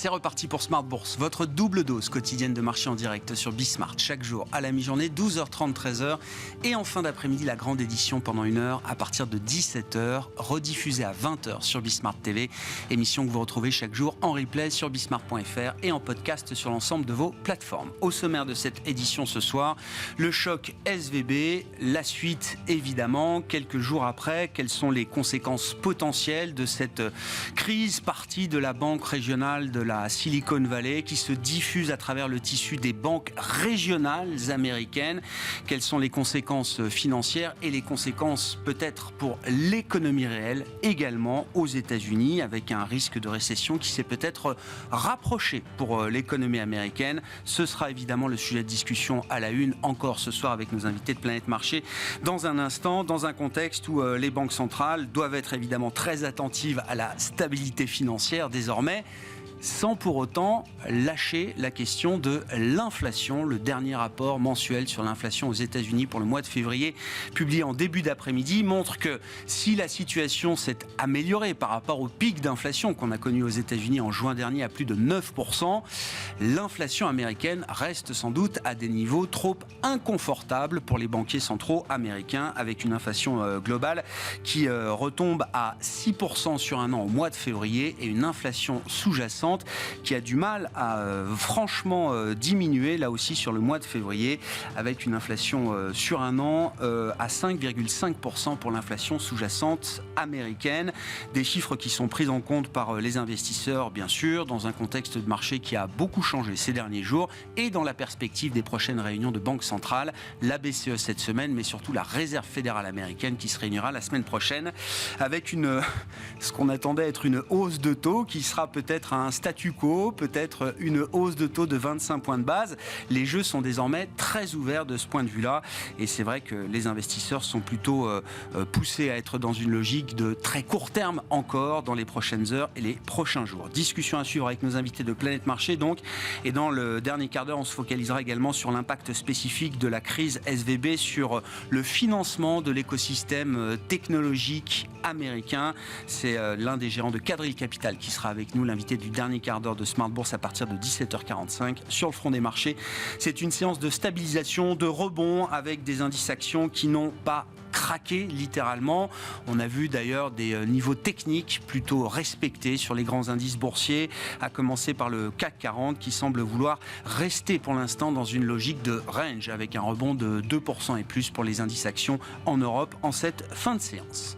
C'est reparti pour Smart Bourse, votre double dose quotidienne de marché en direct sur Bismart. Chaque jour à la mi-journée, 12h30, 13h. Et en fin d'après-midi, la grande édition pendant 1 heure à partir de 17h, rediffusée à 20h sur Bismart TV. Émission que vous retrouvez chaque jour en replay sur bismart.fr et en podcast sur l'ensemble de vos plateformes. Au sommaire de cette édition ce soir, le choc SVB, la suite évidemment. Quelques jours après, quelles sont les conséquences potentielles de cette crise partie de la banque régionale de la Silicon Valley qui se diffuse à travers le tissu des banques régionales américaines. Quelles sont les conséquences financières et les conséquences peut-être pour l'économie réelle également aux États-Unis avec un risque de récession qui s'est peut-être rapproché pour l'économie américaine. Ce sera évidemment le sujet de discussion à la une encore ce soir avec nos invités de Planète Marché dans un instant, dans un contexte où les banques centrales doivent être évidemment très attentives à la stabilité financière désormais, sans pour autant lâcher la question de l'inflation. Le dernier rapport mensuel sur l'inflation aux États-Unis pour le mois de février, publié en début d'après-midi, montre que si la situation s'est améliorée par rapport au pic d'inflation qu'on a connu aux États-Unis en juin dernier à plus de 9%, l'inflation américaine reste sans doute à des niveaux trop inconfortables pour les banquiers centraux américains, avec une inflation globale qui retombe à 6% sur un an au mois de février et une inflation sous-jacente qui a du mal à franchement diminuer là aussi sur le mois de février avec une inflation sur un an à 5,5% pour l'inflation sous-jacente américaine. Des chiffres qui sont pris en compte par les investisseurs bien sûr dans un contexte de marché qui a beaucoup changé ces derniers jours et dans la perspective des prochaines réunions de banque centrale, la BCE cette semaine mais surtout la Réserve fédérale américaine qui se réunira la semaine prochaine avec ce qu'on attendait être une hausse de taux qui sera peut-être un statu quo, peut-être une hausse de taux de 25 points de base. Les jeux sont désormais très ouverts de ce point de vue-là et c'est vrai que les investisseurs sont plutôt poussés à être dans une logique de très court terme encore dans les prochaines heures et les prochains jours. Discussion à suivre avec nos invités de Planète Marché donc, et dans le dernier quart d'heure on se focalisera également sur l'impact spécifique de la crise SVB sur le financement de l'écosystème technologique américain. C'est l'un des gérants de Quadrille Capital qui sera avec nous, l'invité du dernier quart d'heure de Smart Bourse à partir de 17h45 sur le front des marchés. C'est une séance de stabilisation, de rebond avec des indices actions qui n'ont pas craqué littéralement. On a vu d'ailleurs des niveaux techniques plutôt respectés sur les grands indices boursiers, à commencer par le CAC 40 qui semble vouloir rester pour l'instant dans une logique de range avec un rebond de 2% et plus pour les indices actions en Europe en cette fin de séance.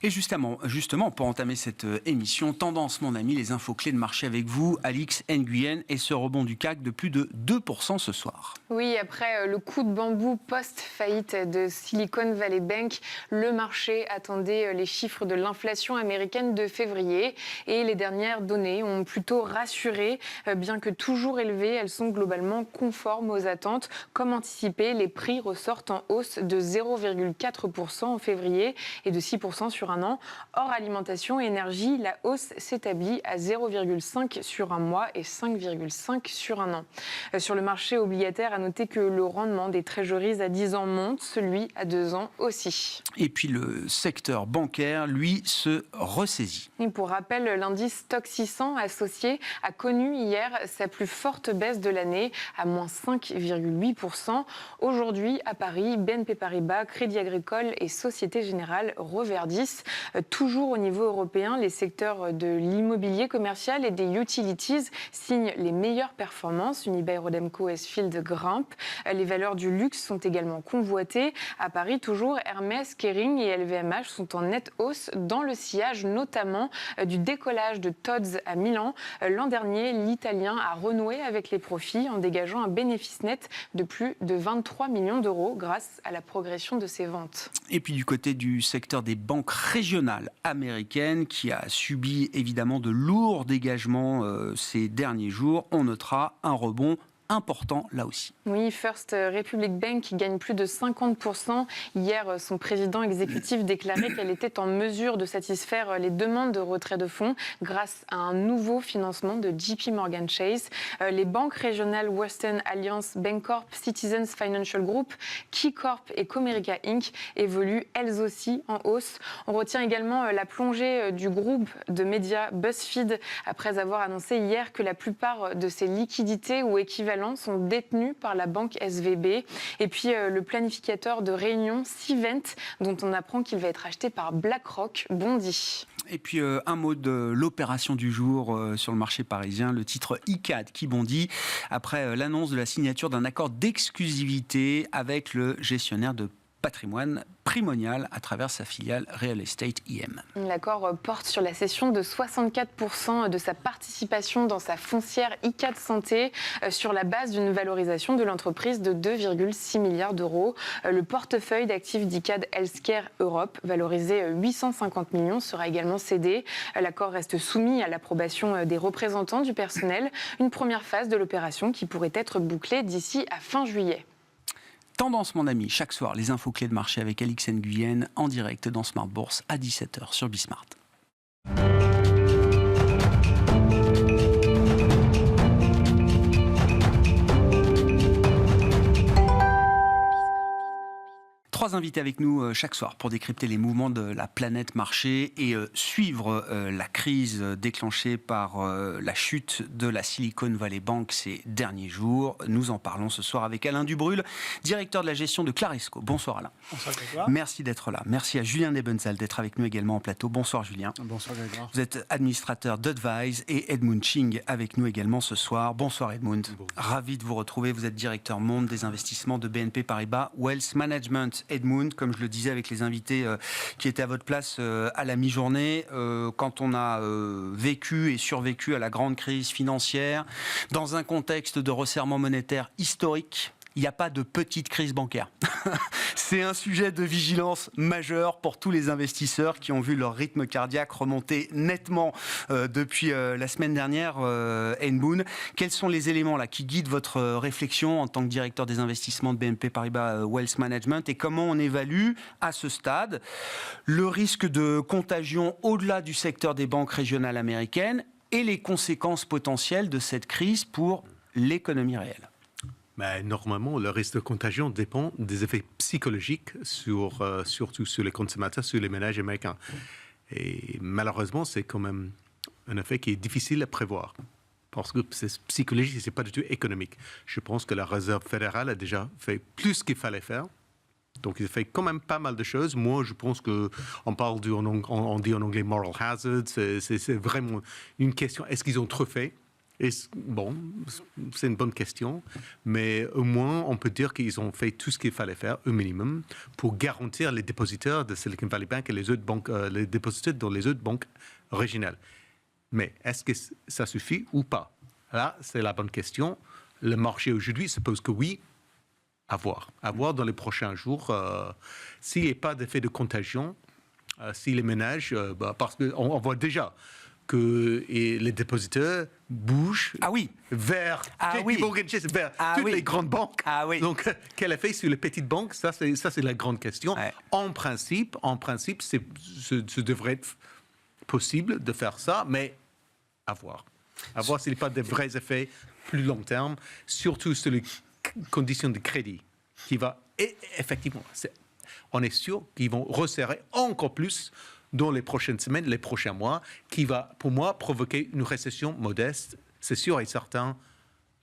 Et justement, pour entamer cette émission, tendance mon ami, les infos clés de marché avec vous, Alix Nguyen, et ce rebond du CAC de plus de 2% ce soir. Oui, après le coup de bambou post-faillite de Silicon Valley Bank, le marché attendait les chiffres de l'inflation américaine de février et les dernières données ont plutôt rassuré. Bien que toujours élevées, elles sont globalement conformes aux attentes. Comme anticipé, les prix ressortent en hausse de 0,4% en février et de 6% sur un an. Hors alimentation et énergie, la hausse s'établit à 0,5 sur un mois et 5,5 sur un an. Sur le marché obligataire, à noter que le rendement des trésoreries à 10 ans monte, celui à 2 ans aussi. Et puis le secteur bancaire, lui, se ressaisit. Et pour rappel, l'indice Stoxx 600 associé a connu hier sa plus forte baisse de l'année à moins 5,8%. Aujourd'hui, à Paris, BNP Paribas, Crédit Agricole et Société Générale reverdissent. Toujours au niveau européen, les secteurs de l'immobilier commercial et des utilities signent les meilleures performances. Unibail-Rodamco, Westfield grimpent. Les valeurs du luxe sont également convoitées. À Paris, toujours, Hermès, Kering et LVMH sont en nette hausse dans le sillage notamment du décollage de Tod's à Milan. L'an dernier, l'Italien a renoué avec les profits en dégageant un bénéfice net de plus de 23 millions d'euros grâce à la progression de ses ventes. Et puis du côté du secteur des banques régionale américaine qui a subi évidemment de lourds dégagements ces derniers jours, on notera un rebond important là aussi. Oui, First Republic Bank qui gagne plus de 50%. Hier, son président exécutif déclarait qu'elle était en mesure de satisfaire les demandes de retrait de fonds grâce à un nouveau financement de JP Morgan Chase. Les banques régionales Western Alliance, Bancorp, Citizens Financial Group, KeyCorp et Comerica Inc. évoluent elles aussi en hausse. On retient également la plongée du groupe de médias BuzzFeed après avoir annoncé hier que la plupart de ses liquidités ou équivalents sont détenus par la banque SVB. Et puis le planificateur de réunion Cvent, dont on apprend qu'il va être acheté par BlackRock, bondit. Et puis un mot de l'opération du jour sur le marché parisien, le titre ICAD qui bondit après l'annonce de la signature d'un accord d'exclusivité avec le gestionnaire de patrimoine Primonial à travers sa filiale Real Estate IM. L'accord porte sur la cession de 64% de sa participation dans sa foncière ICAD Santé sur la base d'une valorisation de l'entreprise de 2,6 milliards d'euros. Le portefeuille d'actifs d'ICAD Healthcare Europe, valorisé 850 millions, sera également cédé. L'accord reste soumis à l'approbation des représentants du personnel. Une première phase de l'opération qui pourrait être bouclée d'ici à fin juillet. Tendance, mon ami, chaque soir, les infos clés de marché avec Alix Nguyen en direct dans Smart Bourse à 17h sur Bismart. Trois invités avec nous chaque soir pour décrypter les mouvements de la planète marché et suivre la crise déclenchée par la chute de la Silicon Valley Bank ces derniers jours. Nous en parlons ce soir avec Alain Dubrul, directeur de la gestion de Claresco. Bonsoir Alain. Bonsoir Grégoire. Merci d'être là. Merci à Julien Nebenzal d'être avec nous également en plateau. Bonsoir Julien. Bonsoir Grégoire. Vous êtes administrateur d'Advise et Edmund Ching avec nous également ce soir. Bonsoir Edmund. Bonjour. Ravi de vous retrouver. Vous êtes directeur monde des investissements de BNP Paribas Wealth Management. Edmund, comme je le disais avec les invités qui étaient à votre place à la mi-journée, quand on a vécu et survécu à la grande crise financière, dans un contexte de resserrement monétaire historique, il n'y a pas de petite crise bancaire. C'est un sujet de vigilance majeur pour tous les investisseurs qui ont vu leur rythme cardiaque remonter nettement depuis la semaine dernière. Edmund, quels sont les éléments là qui guident votre réflexion en tant que directeur des investissements de BNP Paribas Wealth Management et comment on évalue à ce stade le risque de contagion au-delà du secteur des banques régionales américaines et les conséquences potentielles de cette crise pour l'économie réelle? Mais normalement, le risque de contagion dépend des effets psychologiques, surtout sur les consommateurs, sur les ménages américains. Et malheureusement, c'est quand même un effet qui est difficile à prévoir. Parce que c'est psychologique, ce n'est pas du tout économique. Je pense que la Réserve fédérale a déjà fait plus qu'il fallait faire. Donc, il a fait quand même pas mal de choses. Moi, je pense qu'on parle on dit en anglais moral hazard. C'est vraiment une question. Est-ce qu'ils ont trop fait? Et bon, c'est une bonne question, mais au moins, on peut dire qu'ils ont fait tout ce qu'il fallait faire, au minimum, pour garantir les dépositaires de Silicon Valley Bank et les autres banques, les dépositaires dans les autres banques régionales. Mais est-ce que ça suffit ou pas? Là, c'est la bonne question. Le marché aujourd'hui suppose que oui, à voir. À voir dans les prochains jours. S'il n'y a pas d'effet de contagion, si les ménages, parce qu'on voit déjà que les dépositeurs bougent vers JP Morgan Chase, vers toutes les grandes banques. Donc, quel effet sur les petites banques? Ça, c'est la grande question. Ouais. En principe, ce devrait être possible de faire ça, mais à voir. À voir s'il n'y a pas de vrais effets plus long terme, surtout sur les conditions de crédit, qui va, effectivement, on est sûr qu'ils vont resserrer encore plus dans les prochaines semaines, les prochains mois, qui va, pour moi, provoquer une récession modeste, c'est sûr et certain,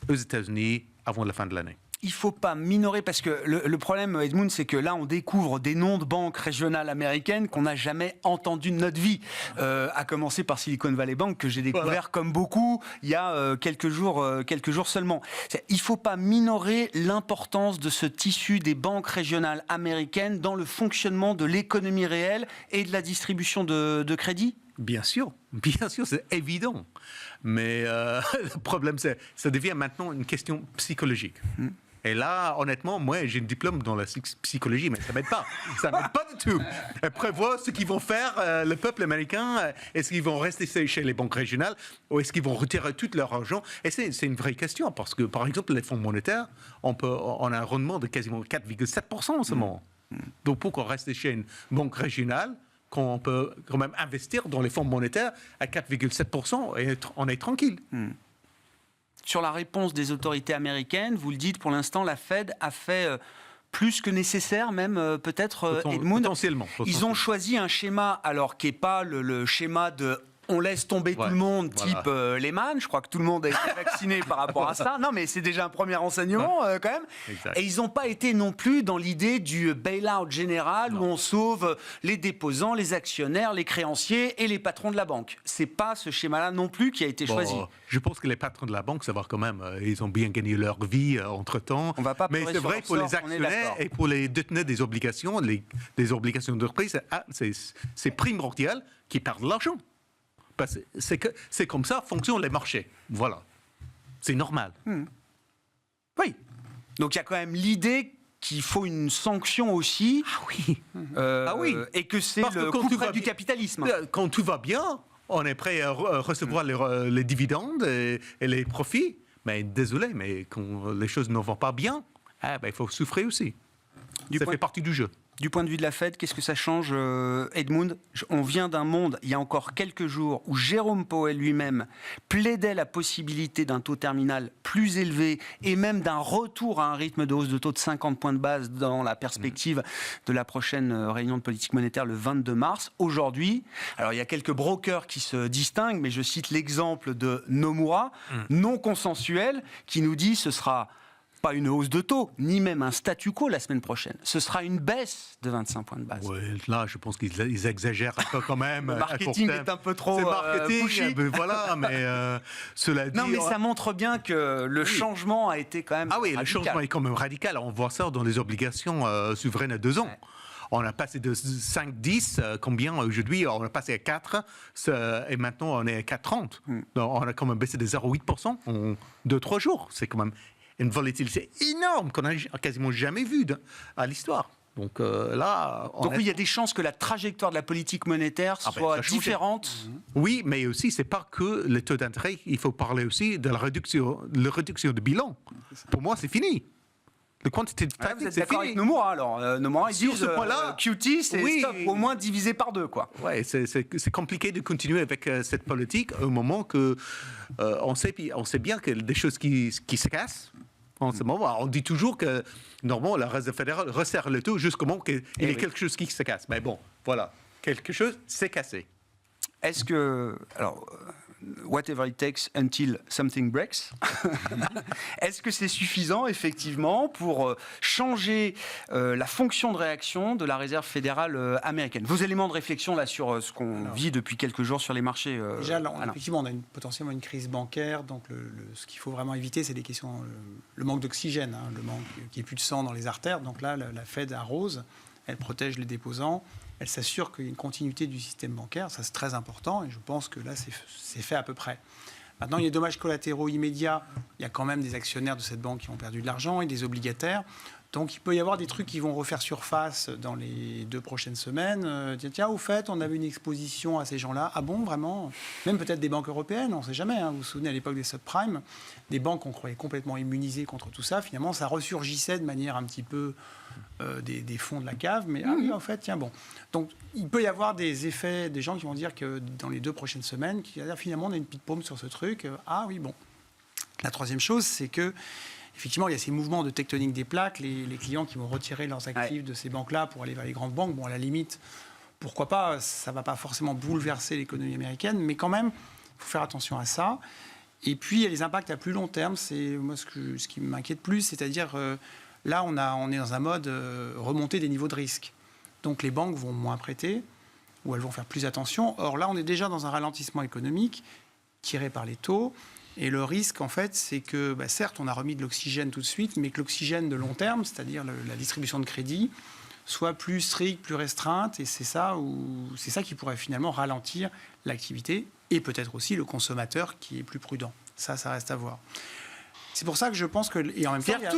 aux États-Unis avant la fin de l'année. Il ne faut pas minorer, parce que le problème, Edmund, c'est que là, on découvre des noms de banques régionales américaines qu'on n'a jamais entendus de notre vie. À commencer par Silicon Valley Bank, que j'ai découvert comme beaucoup il y a quelques jours seulement. Il ne faut pas minorer l'importance de ce tissu des banques régionales américaines dans le fonctionnement de l'économie réelle et de la distribution de crédit. Bien sûr, c'est évident. Mais le problème, ça devient maintenant une question psychologique. Et là, honnêtement, moi, j'ai un diplôme dans la psychologie, mais ça m'aide pas. Ça m'aide pas du tout. Prévoir ce qu'ils vont faire, le peuple américain. Est-ce qu'ils vont rester chez les banques régionales ou est-ce qu'ils vont retirer tout leur argent? Et c'est une vraie question parce que, par exemple, les fonds monétaires, on a un rendement de quasiment 4,7% en ce moment. Donc, pourquoi rester chez une banque régionale quand on peut quand même investir dans les fonds monétaires à 4,7% et on est tranquille? Sur la réponse des autorités américaines, vous le dites, pour l'instant, la Fed a fait plus que nécessaire, même peut-être, Edmund. Potentiellement. Ils ont choisi un schéma, alors qui n'est pas le schéma de... On laisse tomber tout le monde, type Lehman. Je crois que tout le monde a été vacciné par rapport à ça. Non, mais c'est déjà un premier renseignement, quand même. Exact. Et ils n'ont pas été non plus dans l'idée du bail-out général où on sauve les déposants, les actionnaires, les créanciers et les patrons de la banque. C'est pas ce schéma-là non plus qui a été choisi. Je pense que les patrons de la banque, ça va quand même. Ils ont bien gagné leur vie entre-temps. On va pas mais c'est vrai pour les actionnaires et pour les déteneurs des obligations, des obligations d'entreprise, c'est primordial qu'ils perdent de l'argent. Parce que c'est comme ça fonctionnent les marchés. Voilà. C'est normal. Oui. Donc il y a quand même l'idée qu'il faut une sanction aussi. Ah oui. Et que c'est le coup du capitalisme. Quand tout va bien, on est prêt à recevoir les dividendes et les profits. Mais désolé, mais quand les choses ne vont pas bien, il faut souffrir aussi. Ça fait partie du jeu. Du point de vue de la Fed, qu'est-ce que ça change, Edmund? On vient d'un monde, il y a encore quelques jours, où Jérôme Powell lui-même plaidait la possibilité d'un taux terminal plus élevé et même d'un retour à un rythme de hausse de taux de 50 points de base dans la perspective de la prochaine réunion de politique monétaire le 22 mars. Aujourd'hui, alors il y a quelques brokers qui se distinguent, mais je cite l'exemple de Nomura, non consensuel, qui nous dit ce sera... pas une hausse de taux, ni même un statu quo la semaine prochaine. Ce sera une baisse de 25 points de base. Ouais, là, je pense qu'ils exagèrent un peu quand même. Le marketing est un peu trop pushy. Voilà, mais cela dit... Non, mais ça montre bien que le changement a été quand même radical. Le changement est quand même radical. On voit ça dans les obligations souveraines à 2 ans. Ouais. On a passé de 5,10, combien aujourd'hui? On a passé à 4, et maintenant on est à 4,30. On a quand même baissé de 0,8% en 2-3 jours. C'est quand même... une volatilité énorme qu'on n'a quasiment jamais vue à l'histoire. Donc là... Donc oui, il y a des chances que la trajectoire de la politique monétaire soit différente. Oui, mais aussi, c'est pas que les taux d'intérêt. Il faut parler aussi de la réduction de bilan. Pour moi, c'est fini. Le quantitative tightening, vous êtes d'accord avec Nomura, alors Nomura, ils disent QT, c'est stop, au moins divisé par 2, quoi. Ouais, c'est compliqué de continuer avec cette politique au moment que on sait bien que des choses qui se cassent. En ce moment, on dit toujours que normalement la Réserve fédérale resserre le taux jusqu'au moment qu'il y ait quelque chose qui se casse. Mais bon, voilà, quelque chose s'est cassé. Est-ce que whatever it takes until something breaks. Est-ce que c'est suffisant, effectivement, pour changer la fonction de réaction de la Réserve fédérale américaine? Vos éléments de réflexion là, sur ce qu'on vit depuis quelques jours sur les marchés. Déjà, effectivement, on a potentiellement une crise bancaire. Donc, ce qu'il faut vraiment éviter, c'est les questions, le manque d'oxygène, le manque qu'il n'y ait plus de sang dans les artères. Donc là, la Fed arrose, elle protège les déposants. Elle s'assure qu'il y a une continuité du système bancaire. Ça, c'est très important. Et je pense que là, c'est fait à peu près. Maintenant, il y a des dommages collatéraux immédiats. Il y a quand même des actionnaires de cette banque qui ont perdu de l'argent et des obligataires. Donc, il peut y avoir des trucs qui vont refaire surface dans les 2 prochaines semaines. Tiens, au fait, on avait une exposition à ces gens-là. Ah bon, vraiment? Même peut-être des banques européennes, on ne sait jamais. Vous vous souvenez, à l'époque des subprimes, des banques qu'on croyait complètement immunisées contre tout ça. Finalement, ça ressurgissait de manière un petit peu des fonds de la cave. Mais ah oui, en fait, tiens, bon. Donc, il peut y avoir des effets, des gens qui vont dire que dans les 2 prochaines semaines, finalement, on a une petite paume sur ce truc. Ah oui, bon. La troisième chose, c'est que effectivement, il y a ces mouvements de tectonique des plaques, les clients qui vont retirer leurs actifs de ces banques-là pour aller vers les grandes banques. Bon, à la limite, pourquoi pas, ça ne va pas forcément bouleverser l'économie américaine, mais quand même, il faut faire attention à ça. Et puis, il y a les impacts à plus long terme. C'est moi ce qui m'inquiète plus, c'est-à-dire, là, on est dans un mode remontée des niveaux de risque. Donc, les banques vont moins prêter, ou elles vont faire plus attention. Or, là, on est déjà dans un ralentissement économique tiré par les taux. Et le risque, en fait, c'est que, certes, on a remis de l'oxygène tout de suite, mais que l'oxygène de long terme, c'est-à-dire la distribution de crédit, soit plus stricte, plus restreinte. Et c'est ça qui pourrait finalement ralentir l'activité et peut-être aussi le consommateur qui est plus prudent. Ça reste à voir. C'est pour ça que je pense que... Et en même temps, C'est-à-dire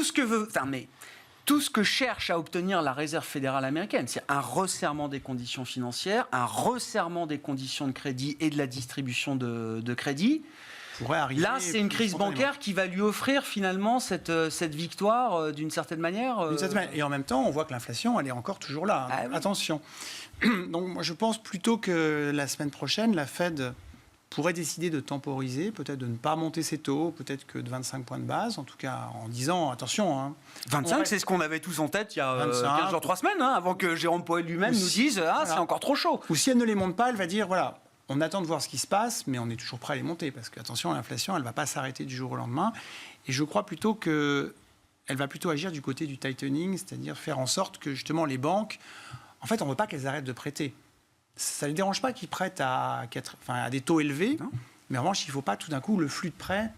tout ce que cherche à obtenir la Réserve fédérale américaine, c'est un resserrement des conditions financières, un resserrement des conditions de crédit et de la distribution de crédit. Là, c'est une crise bancaire qui va lui offrir finalement cette victoire d'une certaine manière. Et en même temps, on voit que l'inflation, elle est encore toujours là. Ah oui. Attention. Donc, moi, je pense plutôt que la semaine prochaine, la Fed pourrait décider de temporiser, peut-être de ne pas monter ses taux, peut-être que de 25 points de base, en tout cas en disant, attention... Hein, 25, c'est ce qu'on avait tous en tête il y a 15 jours, 3 semaines, avant que Jérôme Powell lui-même nous dise « Ah, c'est encore trop chaud ». Ou si elle ne les monte pas, elle va dire, voilà, on attend de voir ce qui se passe, mais on est toujours prêt à les monter, parce que, attention, l'inflation, elle ne va pas s'arrêter du jour au lendemain. Et je crois plutôt qu'elle va plutôt agir du côté du tightening, c'est-à-dire faire en sorte que, justement, les banques, en fait, on ne veut pas qu'elles arrêtent de prêter. Ça ne les dérange pas qu'ils prêtent à des taux élevés, non. Mais en revanche, il ne faut pas tout d'un coup, le flux de prêts,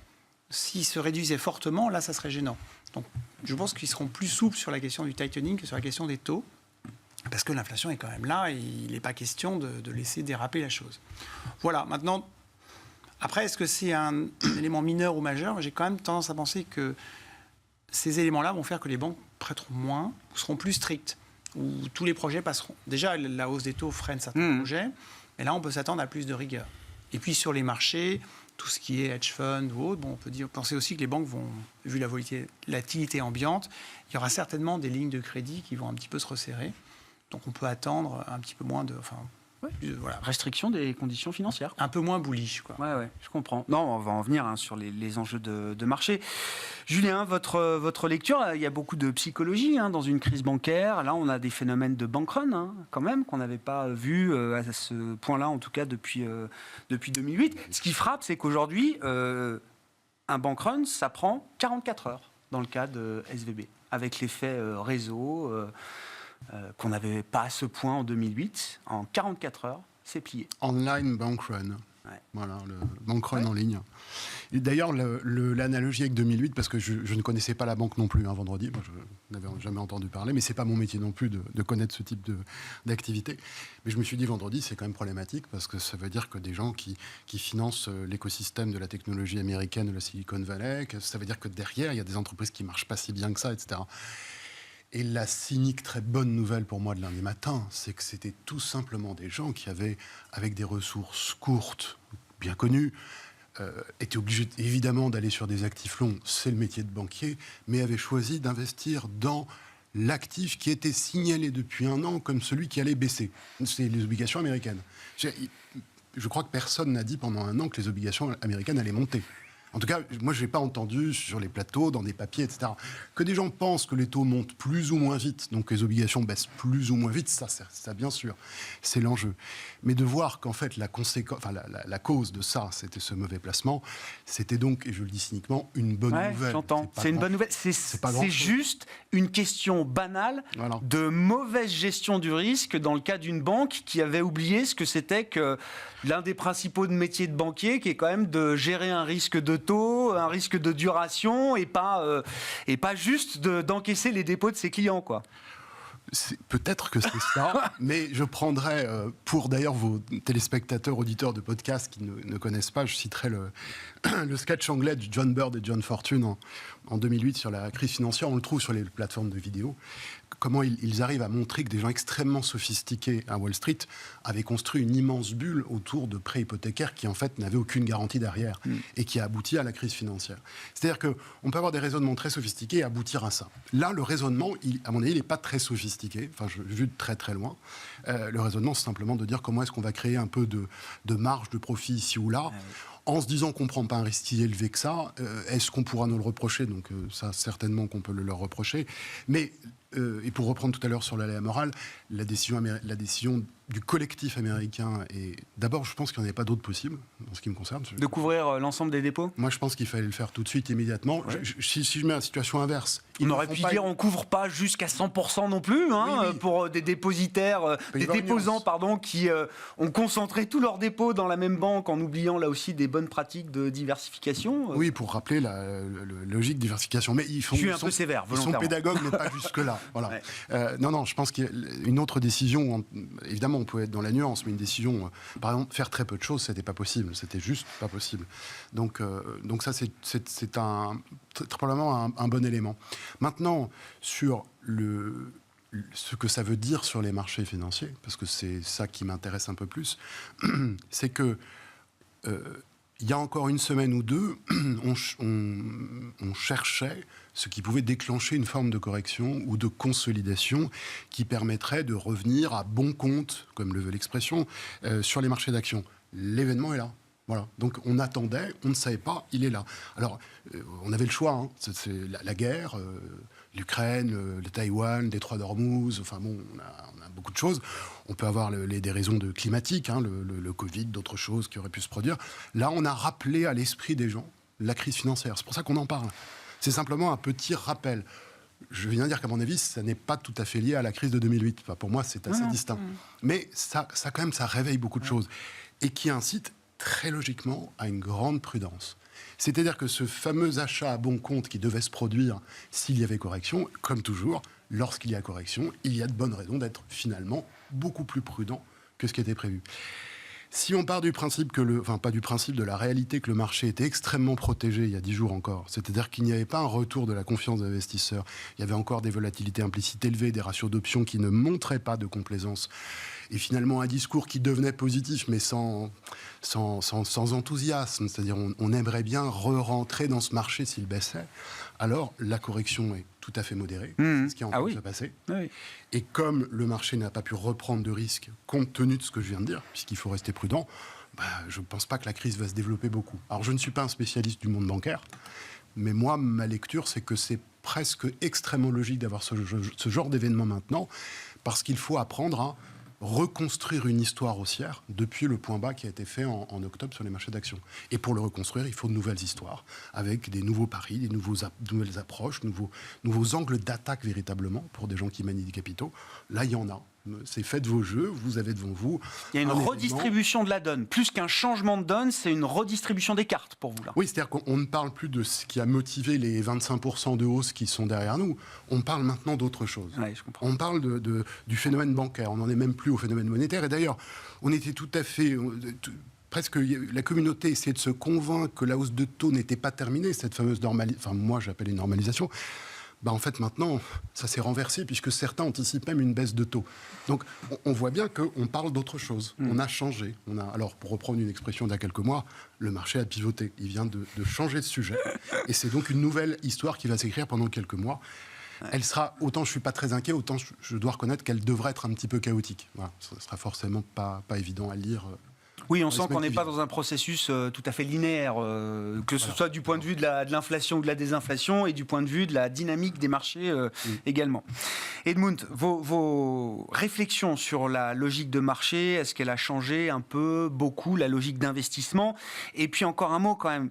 s'il se réduisait fortement, là, ça serait gênant. Donc, je pense qu'ils seront plus souples sur la question du tightening que sur la question des taux, parce que l'inflation est quand même là et il n'est pas question de laisser déraper la chose. Voilà, maintenant, après, est-ce que c'est un élément mineur ou majeur ? J'ai quand même tendance à penser que ces éléments-là vont faire que les banques prêteront moins ou seront plus strictes, où tous les projets passeront. Déjà, la hausse des taux freine certains projets, mais là, on peut s'attendre à plus de rigueur. Et puis, sur les marchés, tout ce qui est hedge fund ou autre, bon, on peut penser aussi que les banques vont, vu la volatilité ambiante, il y aura certainement des lignes de crédit qui vont un petit peu se resserrer. Donc, on peut attendre un petit peu moins de... Voilà. Restriction des conditions financières. Un peu moins bullish, quoi. Ouais, je comprends. Non, on va en venir sur les enjeux de marché. Julien, votre lecture, il y a beaucoup de psychologie dans une crise bancaire. Là, on a des phénomènes de bank run, quand même, qu'on n'avait pas vu à ce point-là, en tout cas depuis 2008. Ce qui frappe, c'est qu'aujourd'hui, un bank run, ça prend 44 heures dans le cas de SVB, avec l'effet réseau... qu'on n'avait pas à ce point en 2008. En 44 heures, c'est plié. Online bank run. Ouais. Voilà, le bank run en ligne. Et d'ailleurs, l'analogie avec 2008, parce que je ne connaissais pas la banque non plus vendredi, moi, je n'avais jamais entendu parler, mais ce n'est pas mon métier non plus de connaître ce type d'activité. Mais je me suis dit vendredi, c'est quand même problématique, parce que ça veut dire que des gens qui financent l'écosystème de la technologie américaine, de la Silicon Valley, ça veut dire que derrière, il y a des entreprises qui ne marchent pas si bien que ça, etc. Et la cynique, très bonne nouvelle pour moi de lundi matin, c'est que c'était tout simplement des gens qui avaient, avec des ressources courtes, bien connues, étaient obligés évidemment d'aller sur des actifs longs, c'est le métier de banquier, mais avaient choisi d'investir dans l'actif qui était signalé depuis 1 an comme celui qui allait baisser. C'est les obligations américaines. Je crois que personne n'a dit pendant 1 an que les obligations américaines allaient monter. En tout cas, moi, je n'ai pas entendu sur les plateaux, dans des papiers, etc., que des gens pensent que les taux montent plus ou moins vite, donc que les obligations baissent plus ou moins vite, ça bien sûr, c'est l'enjeu. Mais de voir qu'en fait, la cause de ça, c'était ce mauvais placement, c'était donc, et je le dis cyniquement, une bonne nouvelle. J'entends. C'est une bonne nouvelle. C'est juste une question banale de mauvaise gestion du risque dans le cas d'une banque qui avait oublié ce que c'était que l'un des principaux métiers de banquier, qui est quand même de gérer un risque de taux, un risque de duration, et pas juste d'encaisser les dépôts de ses clients, quoi. Peut-être que c'est ça, mais je prendrais, pour d'ailleurs vos téléspectateurs, auditeurs de podcasts qui ne connaissent pas, je citerai le sketch anglais de John Bird et John Fortune en 2008 sur la crise financière. On le trouve sur les plateformes de vidéo. Comment ils arrivent à montrer que des gens extrêmement sophistiqués à Wall Street avaient construit une immense bulle autour de prêts hypothécaires qui, en fait, n'avaient aucune garantie derrière et qui a abouti à la crise financière. C'est-à-dire qu'on peut avoir des raisonnements très sophistiqués et aboutir à ça. Là, le raisonnement, à mon avis, il n'est pas très sophistiqué, vu de très très loin. Le raisonnement, c'est simplement de dire comment est-ce qu'on va créer un peu de marge de profit ici ou là. En se disant qu'on ne prend pas un risque si élevé que ça, est-ce qu'on pourra nous le reprocher ? Donc ça, certainement qu'on peut le leur reprocher. Mais, et pour reprendre tout à l'heure sur l'aléa moral, la décision du collectif américain, et d'abord, je pense qu'il n'y en avait pas d'autre possible, en ce qui me concerne. De couvrir l'ensemble des dépôts ? Moi, je pense qu'il fallait le faire tout de suite, immédiatement. Ouais. Si je mets la situation inverse... On aurait pu dire on ne couvre pas jusqu'à 100% non plus, oui. Pour des dépositaires, des déposants qui ont concentré tous leurs dépôts dans la même banque en oubliant là aussi des bonnes pratiques de diversification. Oui, pour rappeler la logique de diversification. Mais ils sont un peu sévère, ils sont pédagogues, mais pas jusque-là. Voilà. Ouais. Non, je pense qu'il y a une autre décision. Évidemment, on peut être dans la nuance, mais une décision, par exemple, faire très peu de choses, c'était pas possible. C'était juste pas possible. Donc ça, c'est très probablement un bon élément. Maintenant, sur ce que ça veut dire sur les marchés financiers, parce que c'est ça qui m'intéresse un peu plus, c'est que il y a encore une semaine ou deux, on cherchait ce qui pouvait déclencher une forme de correction ou de consolidation qui permettrait de revenir à bon compte, comme le veut l'expression, sur les marchés d'actions. L'événement est là. Voilà. Donc on attendait, on ne savait pas, il est là. Alors, on avait le choix, hein. C'est la guerre, l'Ukraine, le Taïwan, le détroit d'Ormuz, enfin bon, on a beaucoup de choses. On peut avoir des raisons climatiques, hein, le Covid, d'autres choses qui auraient pu se produire. Là, on a rappelé à l'esprit des gens la crise financière. C'est pour ça qu'on en parle. C'est simplement un petit rappel. Je viens de dire qu'à mon avis, ça n'est pas tout à fait lié à la crise de 2008. Enfin, pour moi, c'est assez distinct. Mais ça, quand même, ça réveille beaucoup de choses. Et qui incite très logiquement à une grande prudence. C'est-à-dire que ce fameux achat à bon compte qui devait se produire s'il y avait correction, comme toujours, lorsqu'il y a correction, il y a de bonnes raisons d'être finalement beaucoup plus prudent que ce qui était prévu. Si on part du principe pas du principe, de la réalité que le marché était extrêmement protégé il y a 10 jours encore, c'est-à-dire qu'il n'y avait pas un retour de la confiance des investisseurs, il y avait encore des volatilités implicites élevées, des ratios d'options qui ne montraient pas de complaisance, et finalement un discours qui devenait positif mais sans enthousiasme, c'est-à-dire on aimerait bien re-rentrer dans ce marché s'il baissait, alors la correction est tout à fait modérée, c'est ce qui est en train de se passer. Oui. Et comme le marché n'a pas pu reprendre de risques compte tenu de ce que je viens de dire, puisqu'il faut rester prudent, je ne pense pas que la crise va se développer beaucoup. Alors je ne suis pas un spécialiste du monde bancaire, mais moi, ma lecture, c'est que c'est presque extrêmement logique d'avoir ce genre d'événement maintenant, parce qu'il faut apprendre à reconstruire une histoire haussière depuis le point bas qui a été fait en octobre sur les marchés d'actions. Et pour le reconstruire, il faut de nouvelles histoires, avec des nouveaux paris, des nouvelles approches, nouveaux angles d'attaque véritablement pour des gens qui manient des capitaux. Là, il y en a. C'est faites vos jeux, vous avez devant vous. Il y a une redistribution de la donne. Plus qu'un changement de donne, c'est une redistribution des cartes pour vous là. Oui, c'est-à-dire qu'on ne parle plus de ce qui a motivé les 25% de hausse qui sont derrière nous. On parle maintenant d'autre chose. Ouais, je comprends. On parle du phénomène bancaire. On n'en est même plus au phénomène monétaire. Et d'ailleurs, on était tout à fait... Presque la communauté essayait de se convaincre que la hausse de taux n'était pas terminée, cette fameuse normalisation. Enfin, moi, j'appelle une normalisation. En fait, maintenant, ça s'est renversé puisque certains anticipent même une baisse de taux. Donc, on voit bien qu'on parle d'autre chose. On a changé. Alors, pour reprendre une expression d'il y a quelques mois, le marché a pivoté. Il vient de changer de sujet. Et c'est donc une nouvelle histoire qui va s'écrire pendant quelques mois. Elle sera, autant je ne suis pas très inquiet, autant je dois reconnaître qu'elle devrait être un petit peu chaotique. Voilà. Ce ne sera forcément pas évident à lire. Oui, on sent qu'on n'est pas dans un processus tout à fait linéaire, que ce soit du point de vue de l'inflation ou de la désinflation et du point de vue de la dynamique des marchés également. Edmund, vos réflexions sur la logique de marché, est-ce qu'elle a changé un peu, beaucoup, la logique d'investissement? Et puis encore un mot quand même,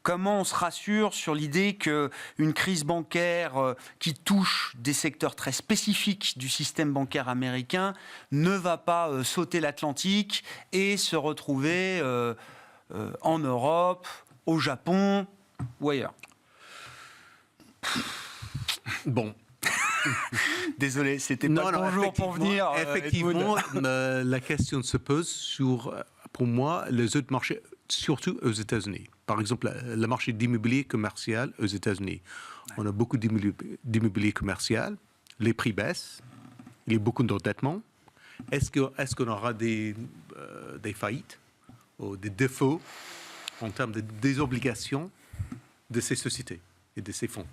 comment on se rassure sur l'idée qu'une crise bancaire qui touche des secteurs très spécifiques du système bancaire américain ne va pas sauter l'Atlantique et se retrouver en Europe, au Japon ou ailleurs? Bon. Désolé, c'était pas le bon jour pour venir. Effectivement, la question se pose sur, pour moi, les autres marchés, surtout aux États-Unis. Par exemple, le marché d'immobilier commercial aux États-Unis. On a beaucoup d'immobilier commercial, les prix baissent, il y a beaucoup d'endettement. Est-ce qu'on aura des faillites ou des défauts en termes des obligations de ces sociétés et de ces fonds?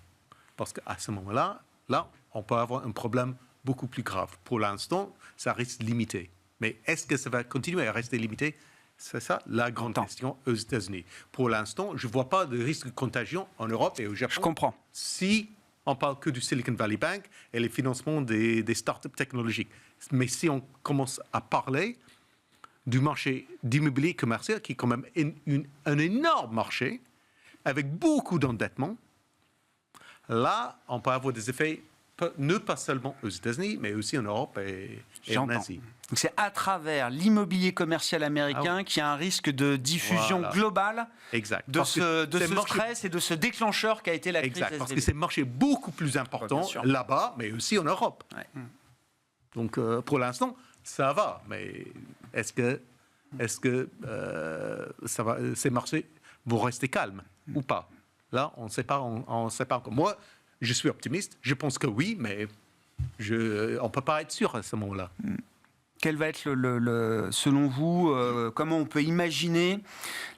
Parce qu'à ce moment-là, on peut avoir un problème beaucoup plus grave. Pour l'instant, ça reste limité. Mais est-ce que ça va continuer à rester limité? C'est ça la grande question aux États-Unis. Pour l'instant, je ne vois pas de risque de contagion en Europe et au Japon. Je comprends. Si on parle que du Silicon Valley Bank et les financements des startups technologiques. Mais si on commence à parler du marché d'immobilier commercial, qui est quand même un énorme marché, avec beaucoup d'endettement, là, on peut avoir des effets pas seulement aux États-Unis, mais aussi en Europe et en J'entends. Asie. Donc c'est à travers l'immobilier commercial américain qu'il y a un risque de diffusion Voilà. globale Exact. de Parce que ce c'est marché- stress et de ce déclencheur qu'a été la crise Exact, parce que SVB. c'est un marché beaucoup plus important bien sûr. là-bas, mais aussi en Europe. Ouais. Donc, pour l'instant, ça va. Mais est-ce que ça va, ces marchés vont rester calmes ou pas? Là, on ne sait pas. On sait pas encore. Moi, je suis optimiste. Je pense que oui, mais on ne peut pas être sûr à ce moment-là. Quel va être, selon vous, comment on peut imaginer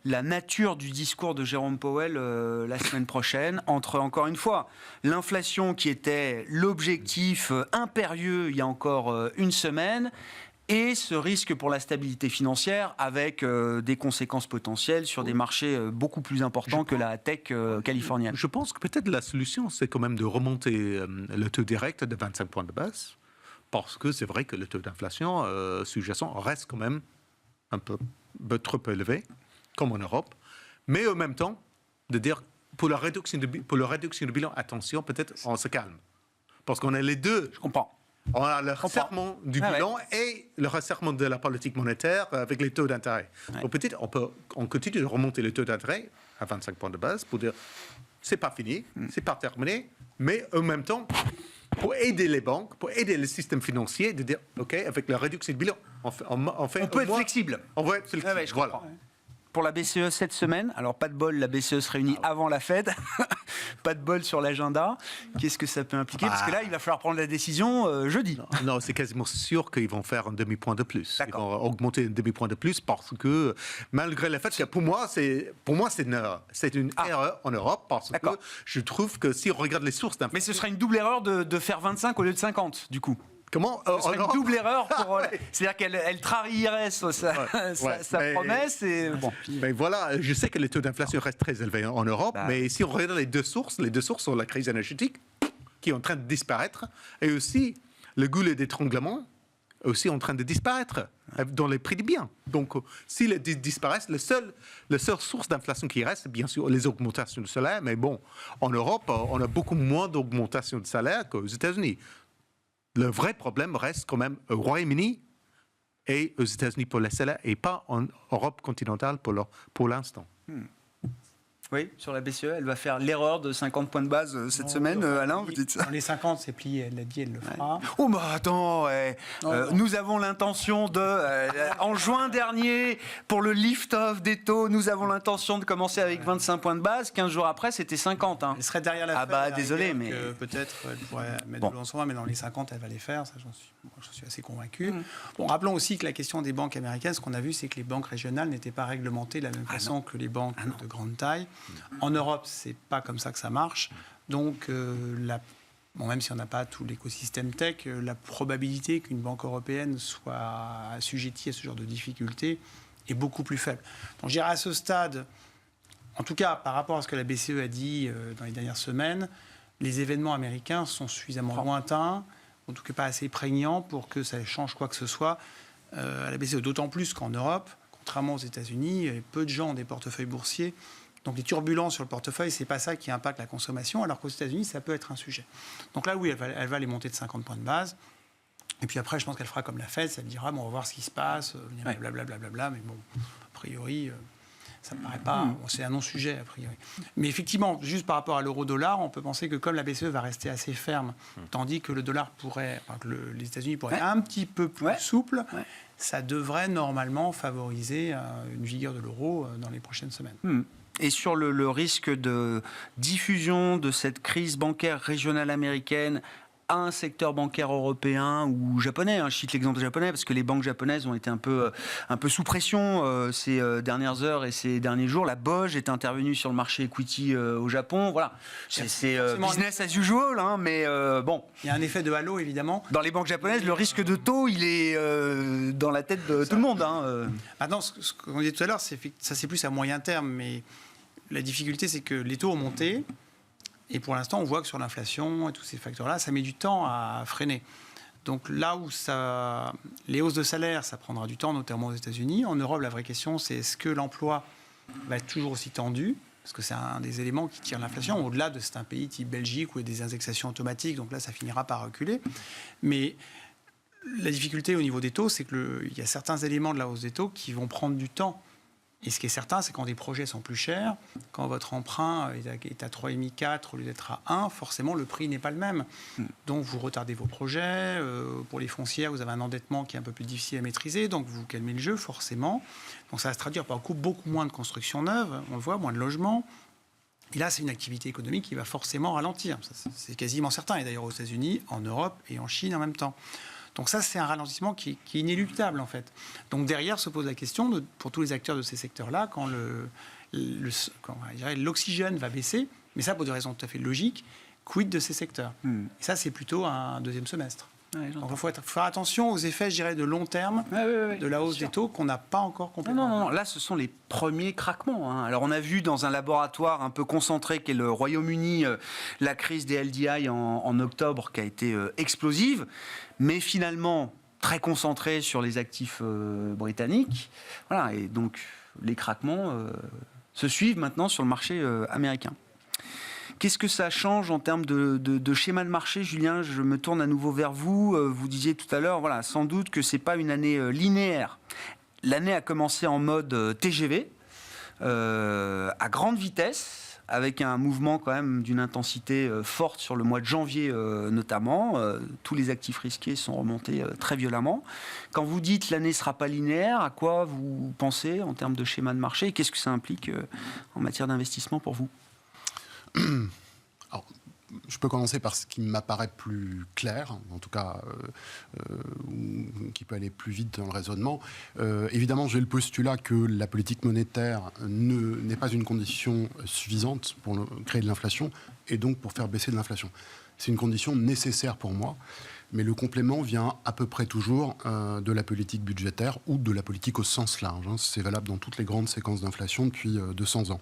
la nature du discours de Jérôme Powell la semaine prochaine, entre, encore une fois, l'inflation qui était l'objectif impérieux il y a encore une semaine, et ce risque pour la stabilité financière avec des conséquences potentielles sur des marchés beaucoup plus importants que la tech californienne. Je pense que peut-être la solution, c'est quand même de remonter le taux direct de 25 points de base. Parce que c'est vrai que le taux d'inflation sous-jacent reste quand même un peu trop élevé, comme en Europe. Mais en même temps, de dire, pour la réduction du bilan, attention, peut-être on se calme. Parce qu'on a les deux. Je comprends. On a le resserrement du bilan et le resserrement de la politique monétaire avec les taux d'intérêt. Ouais. Donc peut-être on continue de remonter le taux d'intérêt à 25 points de base pour dire, c'est pas fini, c'est pas terminé, mais en même temps, pour aider les banques, pour aider le système financier, de dire, OK, avec la réduction de bilan, on peut être flexible. On va être flexible. Je voilà. comprends. Pour la BCE cette semaine, alors pas de bol, la BCE se réunit avant la Fed, pas de bol sur l'agenda. Qu'est-ce que ça peut impliquer? Parce que là, il va falloir prendre la décision jeudi. Non, c'est quasiment sûr qu'ils vont faire un demi-point de plus. Ils D'accord. vont augmenter un demi-point de plus parce que, malgré le fait que pour moi, c'est une erreur. C'est une erreur en Europe parce que D'accord. je trouve que si on regarde les sources d'inflation... Mais ce serait une double erreur de faire 25 au lieu de 50, du coup. Comment Ce serait une double erreur. Ouais. C'est-à-dire qu'elle trahirait sa Mais- promesse. Et, bon. Mais voilà, je sais que les taux d'inflation restent très élevés en Europe, Bah. mais si on regarde les deux sources sont la crise énergétique, qui est en train de disparaître, et aussi le goulet d'étranglement, aussi en train de disparaître dans les prix des biens. Donc, s'ils disparaissent, la seule source d'inflation qui reste, c'est bien sûr les augmentations de salaire, mais bon, en Europe, on a beaucoup moins d'augmentations de salaire qu'aux États-Unis. Le vrai problème reste quand même au Royaume-Uni et aux États-Unis pour les salaires et pas en Europe continentale pour l'instant. Oui, sur la BCE, elle va faire l'erreur de 50 points de base cette semaine. Alain, vous dites ça? Dans les 50, c'est plié, elle l'a dit, elle le fera. Oh, bah attends, Non. nous avons l'intention en juin dernier, pour le lift-off des taux, nous avons l'intention de commencer avec 25 points de base. 15 jours après, c'était 50. Hein. Elle serait derrière la Ah Fed, bah, à la désolé, rigueur, mais- que peut-être elle pourrait mettre Bon. de l'eau en son vin, mais dans les 50, elle va les faire, ça j'en suis assez convaincu. Bon, rappelons aussi que la question des banques américaines, ce qu'on a vu, c'est que les banques régionales n'étaient pas réglementées de la même façon que les banques de grande taille. En Europe, c'est pas comme ça que ça marche. Donc, bon, même si on n'a pas tout l'écosystème tech, la probabilité qu'une banque européenne soit assujettie à ce genre de difficultés est beaucoup plus faible. Donc, je dirais à ce stade, en tout cas, par rapport à ce que la BCE a dit dans les dernières semaines, les événements américains sont suffisamment lointains, en tout cas pas assez prégnants pour que ça change quoi que ce soit à la BCE. D'autant plus qu'en Europe, contrairement aux États-Unis, peu de gens ont des portefeuilles boursiers. Donc les turbulences sur le portefeuille, c'est pas ça qui impacte la consommation, alors qu'aux États-Unis, ça peut être un sujet. Donc là, oui, elle va les monter de 50 points de base. Et puis après, je pense qu'elle fera comme la Fed, ça dira, bon, on va voir ce qui se passe, blablabla, mais bon, a priori, ça ne me paraît pas, bon, c'est un non-sujet, a priori. Mais effectivement, juste par rapport à l'euro-dollar, on peut penser que comme la BCE va rester assez ferme, tandis que le dollar pourrait, enfin, que les États-Unis pourraient être un petit peu plus souple, ça devrait normalement favoriser une vigueur de l'euro dans les prochaines semaines. Et sur le risque de diffusion de cette crise bancaire régionale américaine à un secteur bancaire européen ou japonais, je cite l'exemple japonais parce que les banques japonaises ont été un peu sous pression ces dernières heures et ces derniers jours. La BOJ est intervenue sur le marché equity au Japon. Voilà, c'est business as usual, mais bon. Il y a un effet de halo, évidemment. Dans les banques japonaises, le risque de taux, il est dans la tête de tout le monde. Maintenant, ce qu'on disait tout à l'heure, ça c'est plus à moyen terme, mais la difficulté, c'est que les taux ont monté. Et pour l'instant, on voit que sur l'inflation et tous ces facteurs-là, ça met du temps à freiner. Donc là où les hausses de salaire, ça prendra du temps, notamment aux États-Unis. En Europe, la vraie question, c'est est-ce que l'emploi va être toujours aussi tendu? parce que c'est un des éléments qui tire l'inflation, au-delà de c'est un pays type Belgique où il y a des indexations automatiques, donc là, ça finira par reculer. Mais la difficulté au niveau des taux, c'est qu'il y a certains éléments de la hausse des taux qui vont prendre du temps. Et ce qui est certain, c'est quand des projets sont plus chers, quand votre emprunt est à 3,5, 4 au lieu d'être à 1, forcément, le prix n'est pas le même. Donc, vous retardez vos projets. Pour les foncières, vous avez un endettement qui est un peu plus difficile à maîtriser. Donc, vous calmez le jeu, forcément. Donc, ça va se traduire par beaucoup moins de construction neuve. On le voit, moins de logements. Et là, c'est une activité économique qui va forcément ralentir. Ça, c'est quasiment certain. Et d'ailleurs, aux États-Unis, en Europe et en Chine en même temps. Donc ça, c'est un ralentissement qui est inéluctable, en fait. Donc derrière se pose la question, pour tous les acteurs de ces secteurs-là, quand l'oxygène va baisser, mais ça pour des raisons tout à fait logiques, quid de ces secteurs? Et ça, c'est plutôt un deuxième semestre. Ouais, donc il faut faire attention aux effets, je dirais, de long terme de la hausse des taux qu'on n'a pas encore complètement. Non, là, ce sont les premiers craquements. Hein. Alors, on a vu dans un laboratoire un peu concentré qu'est le Royaume-Uni, la crise des LDI en octobre qui a été explosive, mais finalement très concentrée sur les actifs britanniques. Voilà, et donc les craquements se suivent maintenant sur le marché américain. Qu'est-ce que ça change en termes de schéma de marché, Julien? Je me tourne à nouveau vers vous. Vous disiez tout à l'heure, voilà, sans doute que ce n'est pas une année linéaire. L'année a commencé en mode TGV, à grande vitesse, avec un mouvement quand même d'une intensité forte sur le mois de janvier notamment. Tous les actifs risqués sont remontés très violemment. Quand vous dites l'année ne sera pas linéaire, à quoi vous pensez en termes de schéma de marché? Et qu'est-ce que ça implique en matière d'investissement pour vous? Alors, je peux commencer par ce qui m'apparaît plus clair, en tout cas, qui peut aller plus vite dans le raisonnement. Évidemment, j'ai le postulat que la politique monétaire n'est pas une condition suffisante pour créer de l'inflation et donc pour faire baisser de l'inflation. C'est une condition nécessaire pour moi. Mais le complément vient à peu près toujours de la politique budgétaire ou de la politique au sens large. Hein. C'est valable dans toutes les grandes séquences d'inflation depuis 200 ans.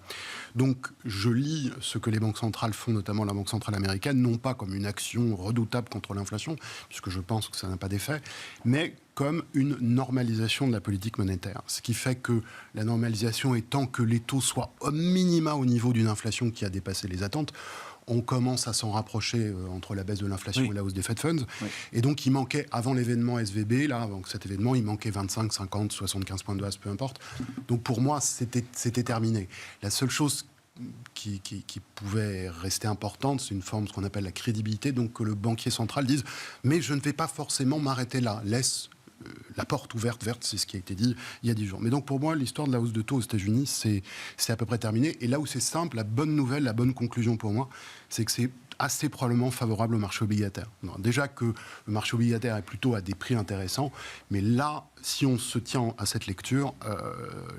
Donc je lis ce que les banques centrales font, notamment la Banque centrale américaine, non pas comme une action redoutable contre l'inflation, puisque je pense que ça n'a pas d'effet, mais comme une normalisation de la politique monétaire. Ce qui fait que la normalisation étant que les taux soient au minima au niveau d'une inflation qui a dépassé les attentes, on commence à s'en rapprocher entre la baisse de l'inflation et la hausse des Fed Funds. Oui. Et donc, il manquait, avant l'événement SVB, là, avant cet événement, il manquait 25, 50, 75 points de base, peu importe. Donc, pour moi, c'était terminé. La seule chose qui pouvait rester importante, c'est une forme, ce qu'on appelle la crédibilité, donc que le banquier central dise « mais je ne vais pas forcément m'arrêter là, laisse la porte ouverte, c'est ce qui a été dit il y a 10 jours. » Mais donc pour moi, l'histoire de la hausse de taux aux États-Unis, c'est à peu près terminé. Et là où c'est simple, la bonne nouvelle, la bonne conclusion pour moi, c'est que c'est assez probablement favorable au marché obligataire. Non, déjà que le marché obligataire est plutôt à des prix intéressants, mais là, si on se tient à cette lecture,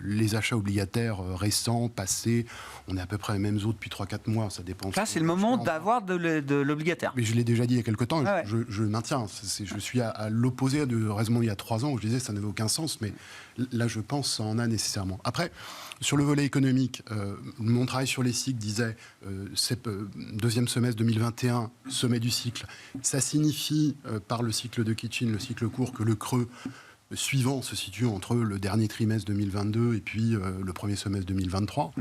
les achats obligataires récents, passés, on est à peu près les mêmes eaux depuis 3-4 mois, ça dépend. Là, c'est le moment d'avoir de l'obligataire. Mais je l'ai déjà dit il y a quelques temps, je maintiens. Je suis à l'opposé de raisonnement il y a 3 ans où je disais que ça n'avait aucun sens, mais là, je pense que ça en a nécessairement. Après, sur le volet économique, mon travail sur les cycles disait deuxième semestre 2021, sommet du cycle. Ça signifie, par le cycle de Kitchin, le cycle court, que le creux suivant se situe entre le dernier trimestre 2022 et puis le premier semestre 2023.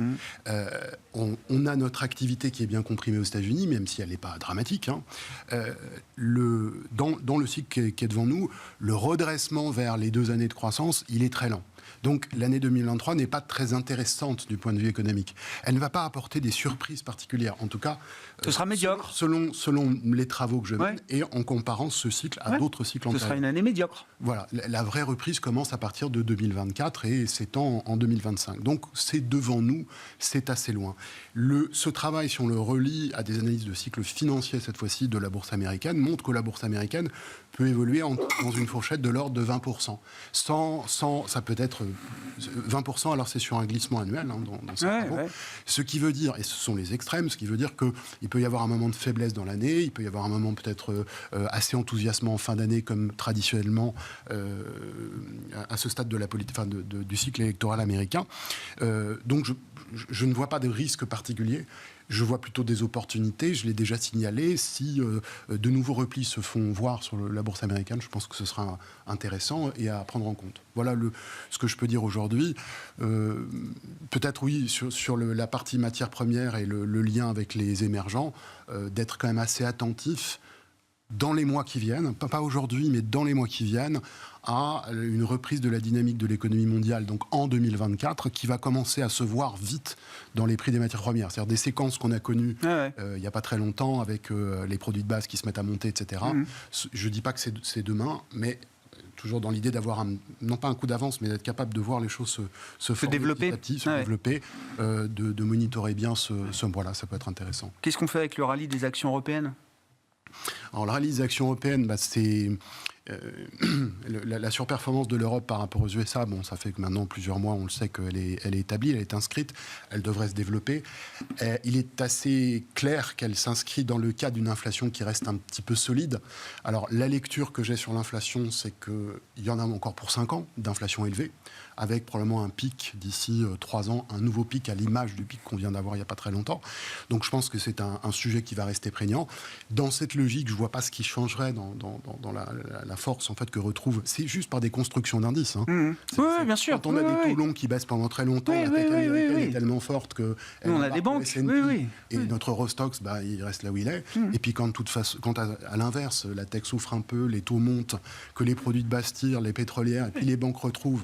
On a notre activité qui est bien comprimée aux États-Unis, même si elle n'est pas dramatique. Hein. Dans le cycle qui est devant nous, le redressement vers les 2 années de croissance, il est très lent. Donc l'année 2023 n'est pas très intéressante du point de vue économique. Elle ne va pas apporter des surprises particulières. En tout cas, ce sera médiocre. Selon les travaux que je mène et en comparant ce cycle à d'autres cycles antérieurs. Ce sera une année médiocre. Voilà, la vraie reprise commence à partir de 2024 et s'étend en 2025. Donc c'est devant nous, c'est assez loin. Ce travail, si on le relie à des analyses de cycle financier, cette fois-ci, de la bourse américaine, montre que la bourse américaine peut évoluer dans une fourchette de l'ordre de 20%. Ça peut être 20%, alors c'est sur un glissement annuel dans ces travaux. Ce qui veut dire, et ce sont les extrêmes, ce qui veut dire qu'il peut y avoir un moment de faiblesse dans l'année, il peut y avoir un moment peut-être assez enthousiasmant en fin d'année, comme traditionnellement à ce stade de la du cycle électoral américain. Donc je ne vois pas de risque particulier. Je vois plutôt des opportunités. Je l'ai déjà signalé. Si de nouveaux replis se font voir sur la bourse américaine, je pense que ce sera intéressant et à prendre en compte. Voilà ce que je peux dire aujourd'hui. Peut-être, oui, sur la partie matière première et le lien avec les émergents, d'être quand même assez attentif dans les mois qui viennent, pas aujourd'hui, mais dans les mois qui viennent, à une reprise de la dynamique de l'économie mondiale, donc en 2024, qui va commencer à se voir vite dans les prix des matières premières. C'est-à-dire des séquences qu'on a connues il n'y a pas très longtemps, avec les produits de base qui se mettent à monter, etc. Je ne dis pas que c'est demain, mais toujours dans l'idée d'avoir, non pas un coup d'avance, mais d'être capable de voir les choses se développer, développer, de monitorer bien ce mois-là, ça peut être intéressant. Qu'est-ce qu'on fait avec le rallye des actions européennes ? Alors, le rallye des actions européennes, c'est la surperformance de l'Europe par rapport aux USA. Bon, ça fait que maintenant plusieurs mois, on le sait qu'elle est établie, elle est inscrite, elle devrait se développer. Il est assez clair qu'elle s'inscrit dans le cadre d'une inflation qui reste un petit peu solide. Alors, la lecture que j'ai sur l'inflation, c'est qu'il y en a encore pour 5 ans d'inflation élevée, avec probablement un pic d'ici 3 ans, un nouveau pic à l'image du pic qu'on vient d'avoir il n'y a pas très longtemps. Donc je pense que c'est un sujet qui va rester prégnant. Dans cette logique, je ne vois pas ce qui changerait dans la force en fait, que retrouve. C'est juste par des constructions d'indices. Hein. Oui, bien sûr. Quand on a des taux longs qui baissent pendant très longtemps, la tech américaine est tellement forte que... On a des banques, et notre Eurostoxx, il reste là où il est. Et puis quand à l'inverse, la tech souffre un peu, les taux montent, que les produits de base tirent, les pétrolières, et puis les banques retrouvent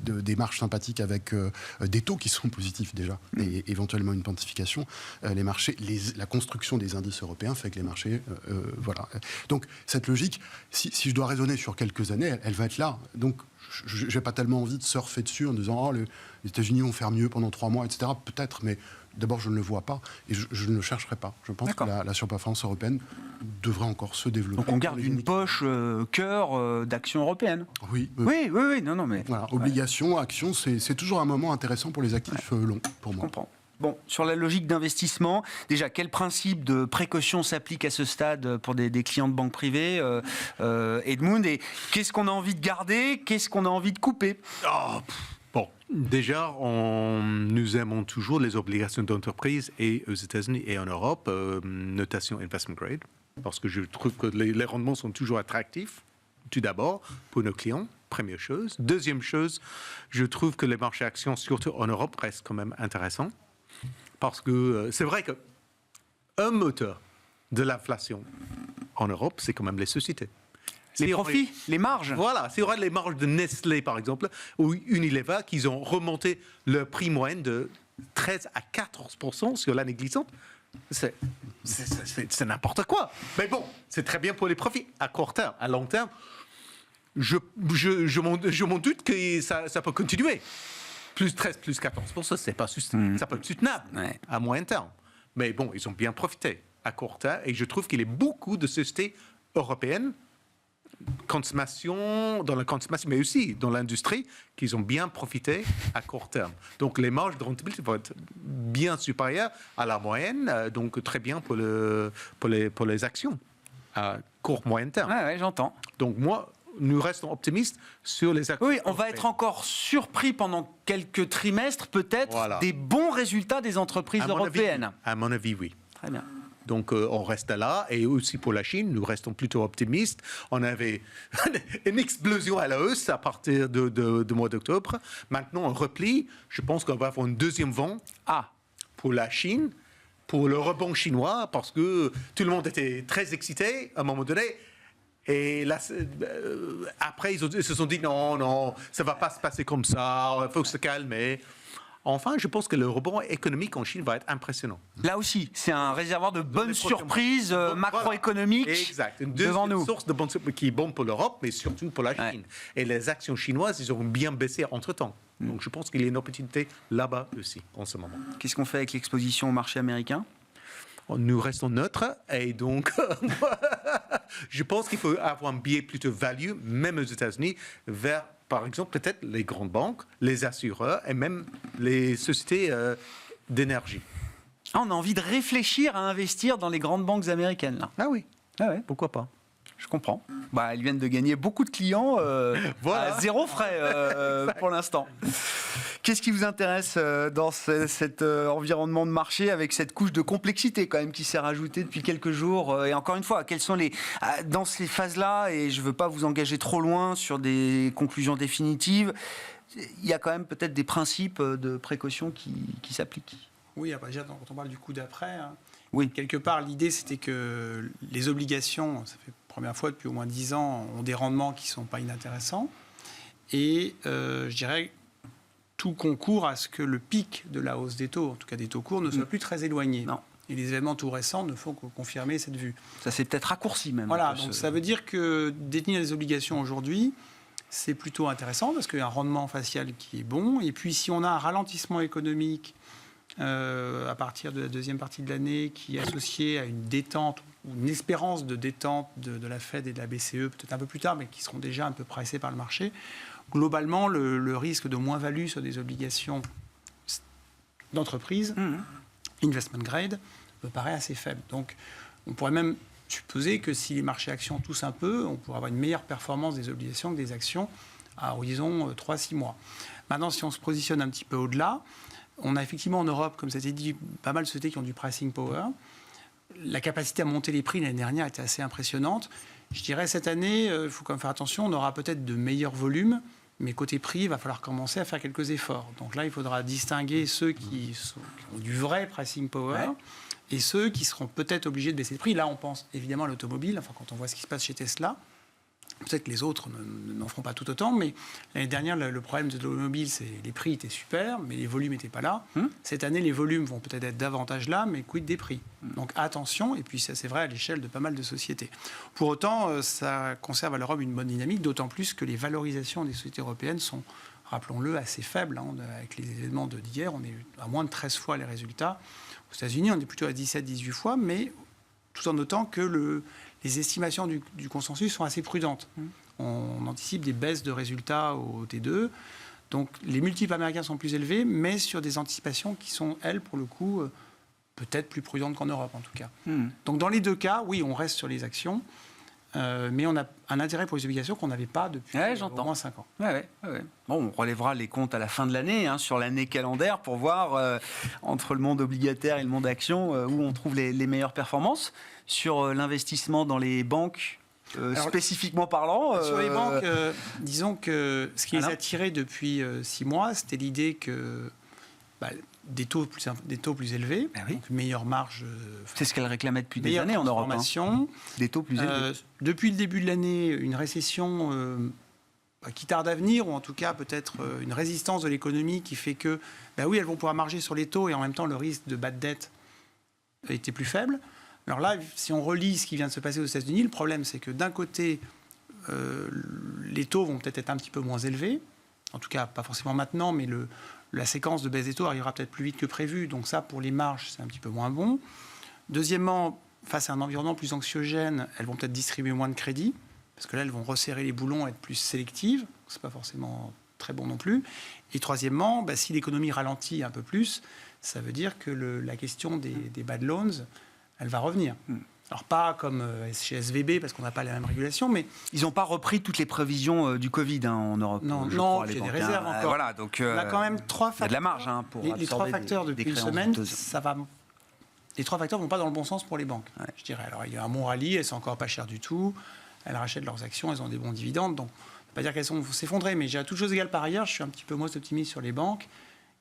des marges sympathiques avec des taux qui sont positifs déjà, et éventuellement une quantification, les marchés, la construction des indices européens fait que les marchés... voilà. Donc cette logique, si je dois raisonner sur quelques années, elle va être là. Donc je n'ai pas tellement envie de surfer dessus en disant les États-Unis vont faire mieux pendant 3 mois, etc. Peut-être, mais d'abord je ne le vois pas et je ne le chercherai pas. Je pense que la surperformance européenne devrait encore se développer. Donc on garde une poche cœur d'actions européennes. Oui. Non, mais... Voilà, obligations, actions, c'est toujours un moment intéressant pour les actifs longs, pour moi. Je comprends. Bon, sur la logique d'investissement, déjà, quel principe de précaution s'applique à ce stade pour des clients de banque privée, Edmund, et qu'est-ce qu'on a envie de garder, qu'est-ce qu'on a envie de couper ? Bon, déjà, nous aimons toujours les obligations d'entreprise et aux États-Unis et en Europe, notation investment grade, parce que je trouve que les rendements sont toujours attractifs, tout d'abord, pour nos clients. Première chose. Deuxième chose, je trouve que les marchés actions, surtout en Europe, restent quand même intéressants. Parce que c'est vrai qu'un moteur de l'inflation en Europe, c'est quand même les sociétés. Les profits, les marges. Voilà, c'est vrai, les marges de Nestlé, par exemple, ou Unilever, qui ont remonté le prix moyen de 13 à 14% sur l'année glissante. C'est n'importe quoi. Mais bon, c'est très bien pour les profits à court terme. À long terme, je m'en doute que ça peut continuer. Plus 13, plus 14%, c'est pas soutenable. Ça peut être soutenable à moyen terme. Mais bon, ils ont bien profité à court terme. Et je trouve qu'il y a beaucoup de sociétés européennes, dans la consommation, mais aussi dans l'industrie, qui ont bien profité à court terme. Donc les marges de rentabilité vont être bien supérieures à la moyenne, donc très bien pour les actions à court moyen terme. Oui, j'entends. Donc moi, nous restons optimistes sur les actions. Oui, on va être encore surpris pendant quelques trimestres, peut-être, des bons résultats des entreprises européennes. À mon avis, oui. Très bien. Donc on reste là. Et aussi pour la Chine, nous restons plutôt optimistes. On avait une explosion à la hausse à partir du mois d'octobre. Maintenant, on replie. Je pense qu'on va avoir une deuxième vent pour la Chine, pour le rebond chinois, parce que tout le monde était très excité à un moment donné. Et là, après, ils se sont dit non, ça ne va pas se passer comme ça, il faut se calmer. Enfin, je pense que le rebond économique en Chine va être impressionnant. Là aussi, c'est un réservoir de bonnes surprises macroéconomiques devant nous. Une source de bonnes surprises qui est bonne pour l'Europe, mais surtout pour la Chine. Et les actions chinoises, ils auront bien baissé entre-temps. Donc je pense qu'il y a une opportunité là-bas aussi, en ce moment. Qu'est-ce qu'on fait avec l'exposition au marché américain ? Nous restons neutres et donc je pense qu'il faut avoir un biais plutôt value, même aux États-Unis, vers, par exemple, peut-être les grandes banques, les assureurs et même les sociétés d'énergie. On a envie de réfléchir à investir dans les grandes banques américaines, là. Ah oui, pourquoi pas. Je comprends. Bah, ils viennent de gagner beaucoup de clients à 0 frais pour l'instant. Qu'est-ce qui vous intéresse dans cet environnement de marché avec cette couche de complexité quand même qui s'est rajoutée depuis quelques jours et encore une fois, quels sont dans ces phases-là, et je ne veux pas vous engager trop loin sur des conclusions définitives, il y a quand même peut-être des principes de précaution qui s'appliquent. Oui, après, déjà, quand on parle du coup d'après, oui. Quelque part, l'idée, c'était que les obligations, ça fait la première fois depuis au moins 10 ans, ont des rendements qui ne sont pas inintéressants. Et je dirais, tout concourt à ce que le pic de la hausse des taux, en tout cas des taux courts, ne soit plus très éloigné. Non. Et les événements tout récents ne font que confirmer cette vue. Ça s'est peut-être raccourci même. Voilà, donc ça veut dire que détenir des obligations aujourd'hui, c'est plutôt intéressant parce qu'il y a un rendement facial qui est bon. Et puis si on a un ralentissement économique à partir de la deuxième partie de l'année qui est associé à une détente ou une espérance de détente de la Fed et de la BCE, peut-être un peu plus tard, mais qui seront déjà un peu pressés par le marché, globalement, le risque de moins-value sur des obligations d'entreprise, investment grade, me paraît assez faible. Donc, on pourrait même supposer que si les marchés actions toussent un peu, on pourrait avoir une meilleure performance des obligations que des actions à horizon 3-6 mois. Maintenant, si on se positionne un petit peu au-delà, on a effectivement en Europe, comme ça a été dit, pas mal de sociétés qui ont du pricing power. La capacité à monter les prix l'année dernière était assez impressionnante. Je dirais cette année, il faut quand même faire attention, on aura peut-être de meilleurs volumes, mais côté prix, il va falloir commencer à faire quelques efforts. Donc là, il faudra distinguer ceux qui ont du vrai pricing power et ceux qui seront peut-être obligés de baisser le prix. Là, on pense évidemment à l'automobile. Enfin, quand on voit ce qui se passe chez Tesla, peut-être que les autres n'en feront pas tout autant, mais l'année dernière, le problème de l'automobile, c'est les prix étaient super, mais les volumes n'étaient pas là. Cette année, les volumes vont peut-être être davantage là, mais quid des prix. Donc attention, et puis ça c'est vrai à l'échelle de pas mal de sociétés. Pour autant, ça conserve à l'Europe une bonne dynamique, d'autant plus que les valorisations des sociétés européennes sont, rappelons-le, assez faibles. Avec les événements d'hier, on est à moins de 13 fois les résultats. Aux États-Unis, on est plutôt à 17-18 fois, mais tout en notant que les estimations du consensus sont assez prudentes. On anticipe des baisses de résultats au T2. Donc les multiples américains sont plus élevés, mais sur des anticipations qui sont, elles, pour le coup, peut-être plus prudentes qu'en Europe, en tout cas. Donc dans les deux cas, oui, on reste sur les actions, mais on a un intérêt pour les obligations qu'on n'avait pas depuis au moins 5 ans. Bon, on relèvera les comptes à la fin de l'année, sur l'année calendaire, pour voir entre le monde obligataire et le monde action où on trouve les meilleures performances. Sur l'investissement dans les banques, spécifiquement parlant. Sur les banques, disons que ce qui les a tirés depuis 6 mois, c'était l'idée que des taux plus élevés, donc une meilleure marge. C'est ce qu'elle réclamait depuis des années en Europe. Des taux plus élevés. Depuis le début de l'année, une récession qui tarde à venir, ou en tout cas peut-être une résistance de l'économie qui fait que, oui, elles vont pouvoir marger sur les taux et en même temps le risque de bad debt était plus faible. Alors là, si on relit ce qui vient de se passer aux États-Unis, le problème c'est que d'un côté, les taux vont peut-être être un petit peu moins élevés, en tout cas pas forcément maintenant, mais la séquence de baisse des taux arrivera peut-être plus vite que prévu, donc ça pour les marges c'est un petit peu moins bon. Deuxièmement, face à un environnement plus anxiogène, elles vont peut-être distribuer moins de crédit, parce que là elles vont resserrer les boulons, être plus sélectives, c'est pas forcément très bon non plus. Et troisièmement, si l'économie ralentit un peu plus, ça veut dire que la question des bad loans, elle va revenir. Alors pas comme chez SVB, parce qu'on n'a pas la même régulation, mais... Ils n'ont pas repris toutes les prévisions du Covid en Europe. Non, il y a des réserves encore. Voilà, donc, on a quand même 3 facteurs. Il y a de la marge pour les 3 facteurs depuis une semaine, douteuses. Les 3 facteurs ne vont pas dans le bon sens pour les banques, je dirais. Alors il y a un bon rallye, elles sont encore pas chères du tout, elles rachètent leurs actions, elles ont des bons dividendes, donc on ne peut pas dire qu'elles vont s'effondrer, mais à toute chose égale par ailleurs, je suis un petit peu moins optimiste sur les banques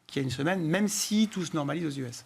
qu'il y a une semaine, même si tout se normalise aux US.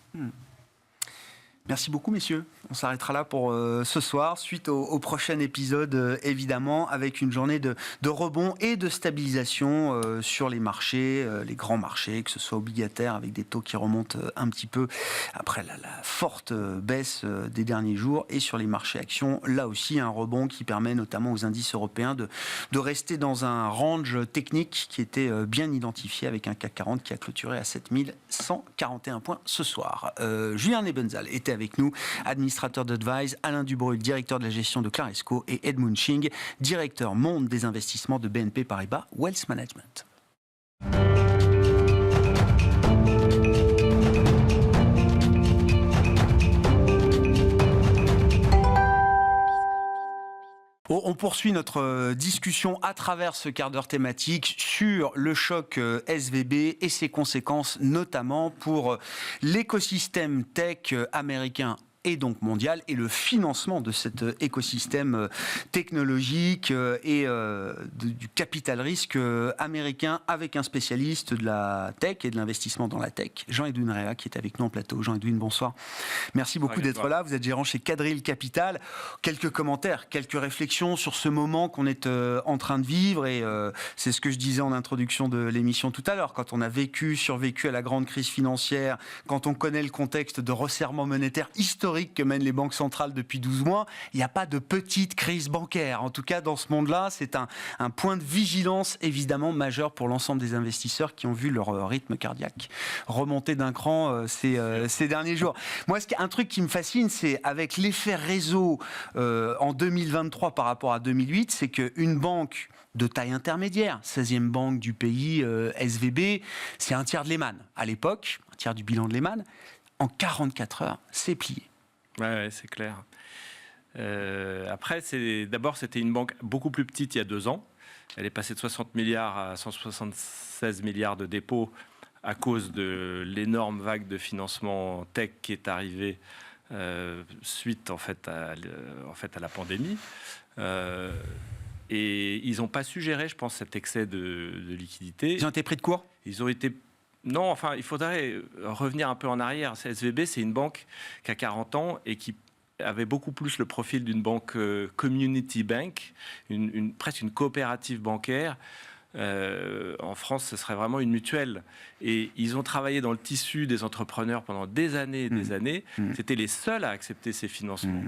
Merci beaucoup, messieurs. On s'arrêtera là pour ce soir, suite au prochain épisode, évidemment, avec une journée de rebond et de stabilisation sur les marchés, les grands marchés, que ce soit obligataires, avec des taux qui remontent un petit peu après la forte baisse des derniers jours, et sur les marchés actions, là aussi, un rebond qui permet notamment aux indices européens de rester dans un range technique qui était bien identifié, avec un CAC 40 qui a clôturé à 7141 points ce soir. Julien Nebenzal était avec nous, administrateur d'Advise, Alain Dubreuil, directeur de la gestion de Claresco, et Edmund Ching, directeur monde des investissements de BNP Paribas Wealth Management. On poursuit notre discussion à travers ce quart d'heure thématique sur le choc SVB et ses conséquences, notamment pour l'écosystème tech américain et donc mondial, et le financement de cet écosystème technologique et du capital risque américain, avec un spécialiste de la tech et de l'investissement dans la tech, Jean-Edwin Rea, qui est avec nous en plateau. Jean-Edwin, bonsoir. Merci beaucoup d'être là. Vous êtes gérant chez Quadrille Capital. Quelques commentaires, quelques réflexions sur ce moment qu'on est en train de vivre, et c'est ce que je disais en introduction de l'émission tout à l'heure. Quand on a survécu à la grande crise financière, quand on connaît le contexte de resserrement monétaire historique que mènent les banques centrales depuis 12 mois, il n'y a pas de petite crise bancaire. En tout cas, dans ce monde-là, c'est un point de vigilance évidemment majeur pour l'ensemble des investisseurs qui ont vu leur rythme cardiaque remonter d'un cran ces derniers jours. Moi, un truc qui me fascine, c'est avec l'effet réseau en 2023 par rapport à 2008, c'est qu'une banque de taille intermédiaire, 16e banque du pays, SVB, c'est un tiers de Lehman. À l'époque, un tiers du bilan de Lehman, en 44 heures, c'est plié. Ouais, c'est clair. Après, d'abord, c'était une banque beaucoup plus petite il y a 2 ans. Elle est passée de 60 milliards à 176 milliards de dépôts à cause de l'énorme vague de financement tech qui est arrivée suite en fait à la pandémie. Et ils n'ont pas su gérer, je pense, cet excès de liquidité. Ils ont été pris de court ? Ils ont été... Non, enfin, il faudrait revenir un peu en arrière. SVB, c'est une banque qui a 40 ans et qui avait beaucoup plus le profil d'une banque community bank, presque une coopérative bancaire. En France, ce serait vraiment une mutuelle. Et ils ont travaillé dans le tissu des entrepreneurs pendant des années et des années. C'était les seuls à accepter ces financements.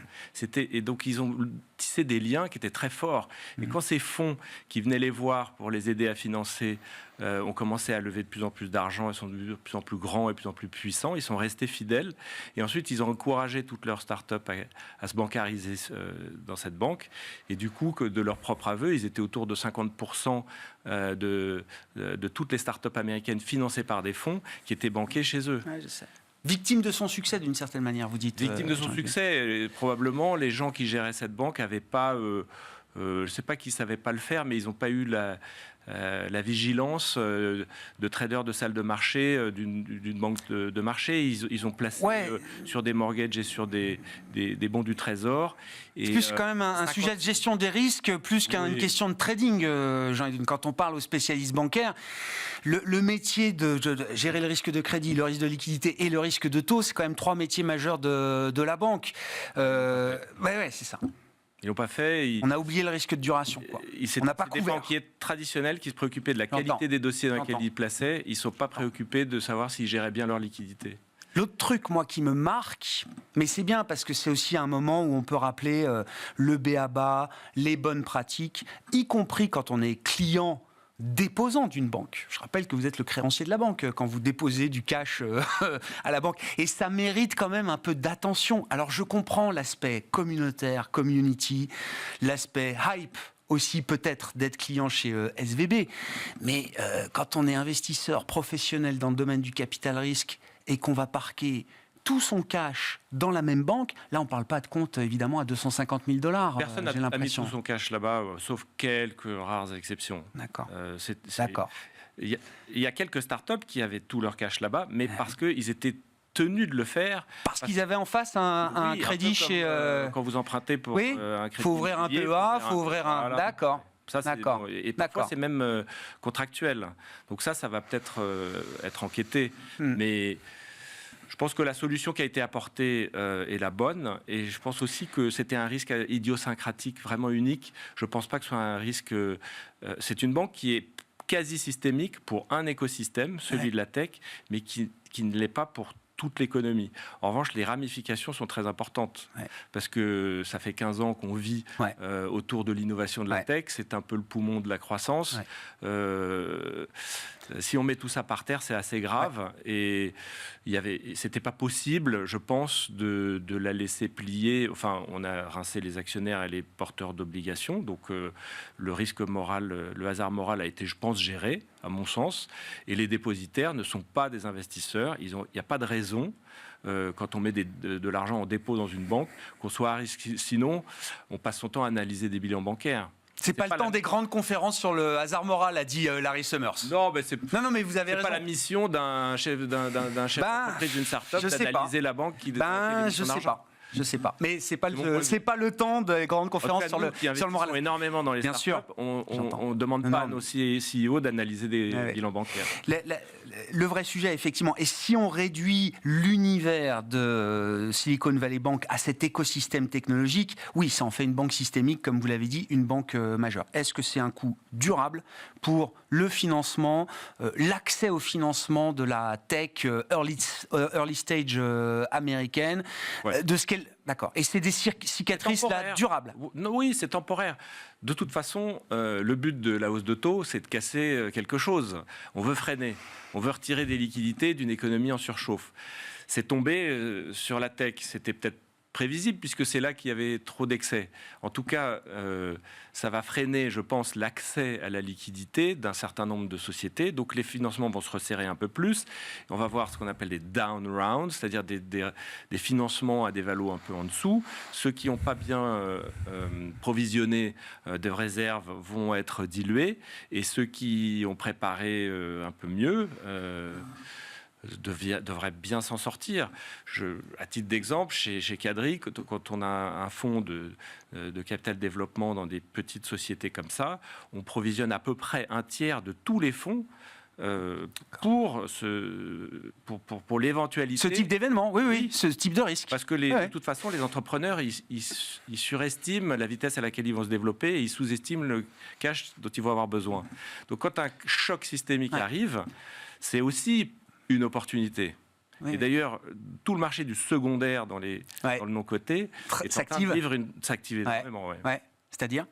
Et donc, ils ont tissé des liens qui étaient très forts. Et quand ces fonds qui venaient les voir pour les aider à financer ont commencé à lever de plus en plus d'argent, ils sont de plus en plus grands et de plus en plus puissants, ils sont restés fidèles. Et ensuite, ils ont encouragé toutes leurs startups à se bancariser dans cette banque. Et du coup, de leur propre aveu, ils étaient autour de 50% de toutes les startups américaines financées par des fonds qui étaient banqués chez eux. Ouais, je sais. Victime de son succès, d'une certaine manière, vous dites. Victime de son succès. Probablement, les gens qui géraient cette banque n'avaient pas... je ne sais pas qu'ils ne savaient pas le faire, mais ils n'ont pas eu la vigilance de traders de salles de marché, d'une banque de marché. Ils ont placé sur des mortgages et sur des bons du trésor. C'est plus quand même un sujet de gestion des risques, plus qu'une question de trading. Quand on parle aux spécialistes bancaires, le métier de gérer le risque de crédit, le risque de liquidité et le risque de taux, c'est quand même 3 métiers majeurs de la banque. Ouais, c'est ça. Ils l'ont pas fait. On a oublié le risque de duration. On n'a pas couvert. Des banquiers traditionnels qui se préoccupaient de la qualité des dossiers dans lesquels ils plaçaient. Ils ne sont pas préoccupés de savoir s'ils géraient bien leur liquidité. L'autre truc, moi, qui me marque, mais c'est bien parce que c'est aussi un moment où on peut rappeler le b.a.-ba, les bonnes pratiques, y compris quand on est client déposant d'une banque. Je rappelle que vous êtes le créancier de la banque quand vous déposez du cash à la banque. Et ça mérite quand même un peu d'attention. Alors je comprends l'aspect communautaire, community, l'aspect hype aussi peut-être d'être client chez SVB. Mais quand on est investisseur professionnel dans le domaine du capital risque et qu'on va parquer tout son cash dans la même banque, là on ne parle pas de compte évidemment à $250 000. Personne n'a mis tout son cash là-bas, sauf quelques rares exceptions. D'accord. D'accord. Il y a quelques startups qui avaient tout leur cash là-bas, mais parce qu'ils étaient tenus de le faire. Parce qu'ils avaient en face un crédit chez... Quand vous empruntez pour un crédit. Il faut ouvrir un PEA, il faut ouvrir un... Voilà. D'accord. Ça, et parfois, c'est même contractuel. Donc ça va peut-être être enquêté. Mais... je pense que la solution qui a été apportée est la bonne, et je pense aussi que c'était un risque idiosyncratique vraiment unique. Je ne pense pas que ce soit un risque... c'est une banque qui est quasi systémique pour un écosystème, celui de la tech, mais qui ne l'est pas pour toute l'économie. En revanche, les ramifications sont très importantes, parce que ça fait 15 ans qu'on vit autour de l'innovation de la tech, c'est un peu le poumon de la croissance. Si on met tout ça par terre, c'est assez grave. Et c'était pas possible, je pense, de la laisser plier. Enfin, on a rincé les actionnaires et les porteurs d'obligations. Donc, le risque moral, le hasard moral a été, je pense, géré, à mon sens. Et les dépositaires ne sont pas des investisseurs. Il n'y a pas de raison raison, quand on met de l'argent en dépôt dans une banque, qu'on soit à risque. Sinon, on passe son temps à analyser des bilans bancaires. C'est pas le temps des grandes conférences sur le hasard moral, a dit Larry Summers. Non, mais non, mais vous avez raison. C'est pas la mission d'un chef d'entreprise d'une start-up d'analyser la banque qui détient son argent. Je sais pas, mais c'est pas le temps des grandes conférences sur le moral. Énormément dans les Bien startups. sûr. On demande pas à nos CEO d'analyser des bilans bancaires. Le vrai sujet, effectivement, et si on réduit l'univers de Silicon Valley Bank à cet écosystème technologique, oui, ça en fait une banque systémique, comme vous l'avez dit, une banque majeure. Est-ce que c'est un coût durable pour le financement, l'accès au financement de la tech early stage américaine, de ce qu'elle... D'accord. Et c'est des cicatrices là durables. Oui, c'est temporaire. De toute façon, le but de la hausse de taux, c'est de casser quelque chose. On veut freiner. On veut retirer des liquidités d'une économie en surchauffe. C'est tombé sur la tech. C'était peut-être prévisible puisque c'est là qu'il y avait trop d'excès. En tout cas, ça va freiner, je pense, l'accès à la liquidité d'un certain nombre de sociétés. Donc les financements vont se resserrer un peu plus. On va voir ce qu'on appelle des down rounds, c'est-à-dire des financements à des valos un peu en dessous. Ceux qui n'ont pas bien provisionné des réserves vont être dilués et ceux qui ont préparé un peu mieux devrait bien s'en sortir. À titre d'exemple, chez Cadry, quand on a un fonds de capital développement dans des petites sociétés comme ça, on provisionne à peu près un tiers de tous les fonds pour l'éventualité. Ce type d'événement, oui, ce type de risque. Parce que de toute façon, les entrepreneurs, ils surestiment la vitesse à laquelle ils vont se développer et ils sous-estiment le cash dont ils vont avoir besoin. Donc quand un choc systémique arrive, c'est aussi une opportunité. Oui. Et d'ailleurs, tout le marché du secondaire dans le non-coté s'active énormément. C'est-à-dire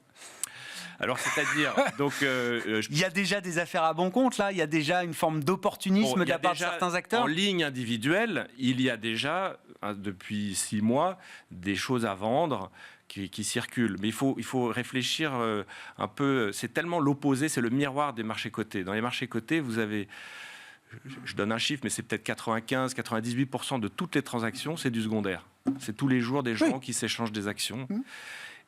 donc, il y a déjà des affaires à bon compte, là. Il y a déjà une forme d'opportunisme de la part de certains acteurs. En ligne individuelle, il y a déjà, depuis 6 mois, des choses à vendre qui circulent. Mais il faut réfléchir un peu. C'est tellement l'opposé, c'est le miroir des marchés cotés. Dans les marchés cotés, vous avez... Je donne un chiffre, mais c'est peut-être 95-98% de toutes les transactions, c'est du secondaire. C'est tous les jours des gens qui s'échangent des actions.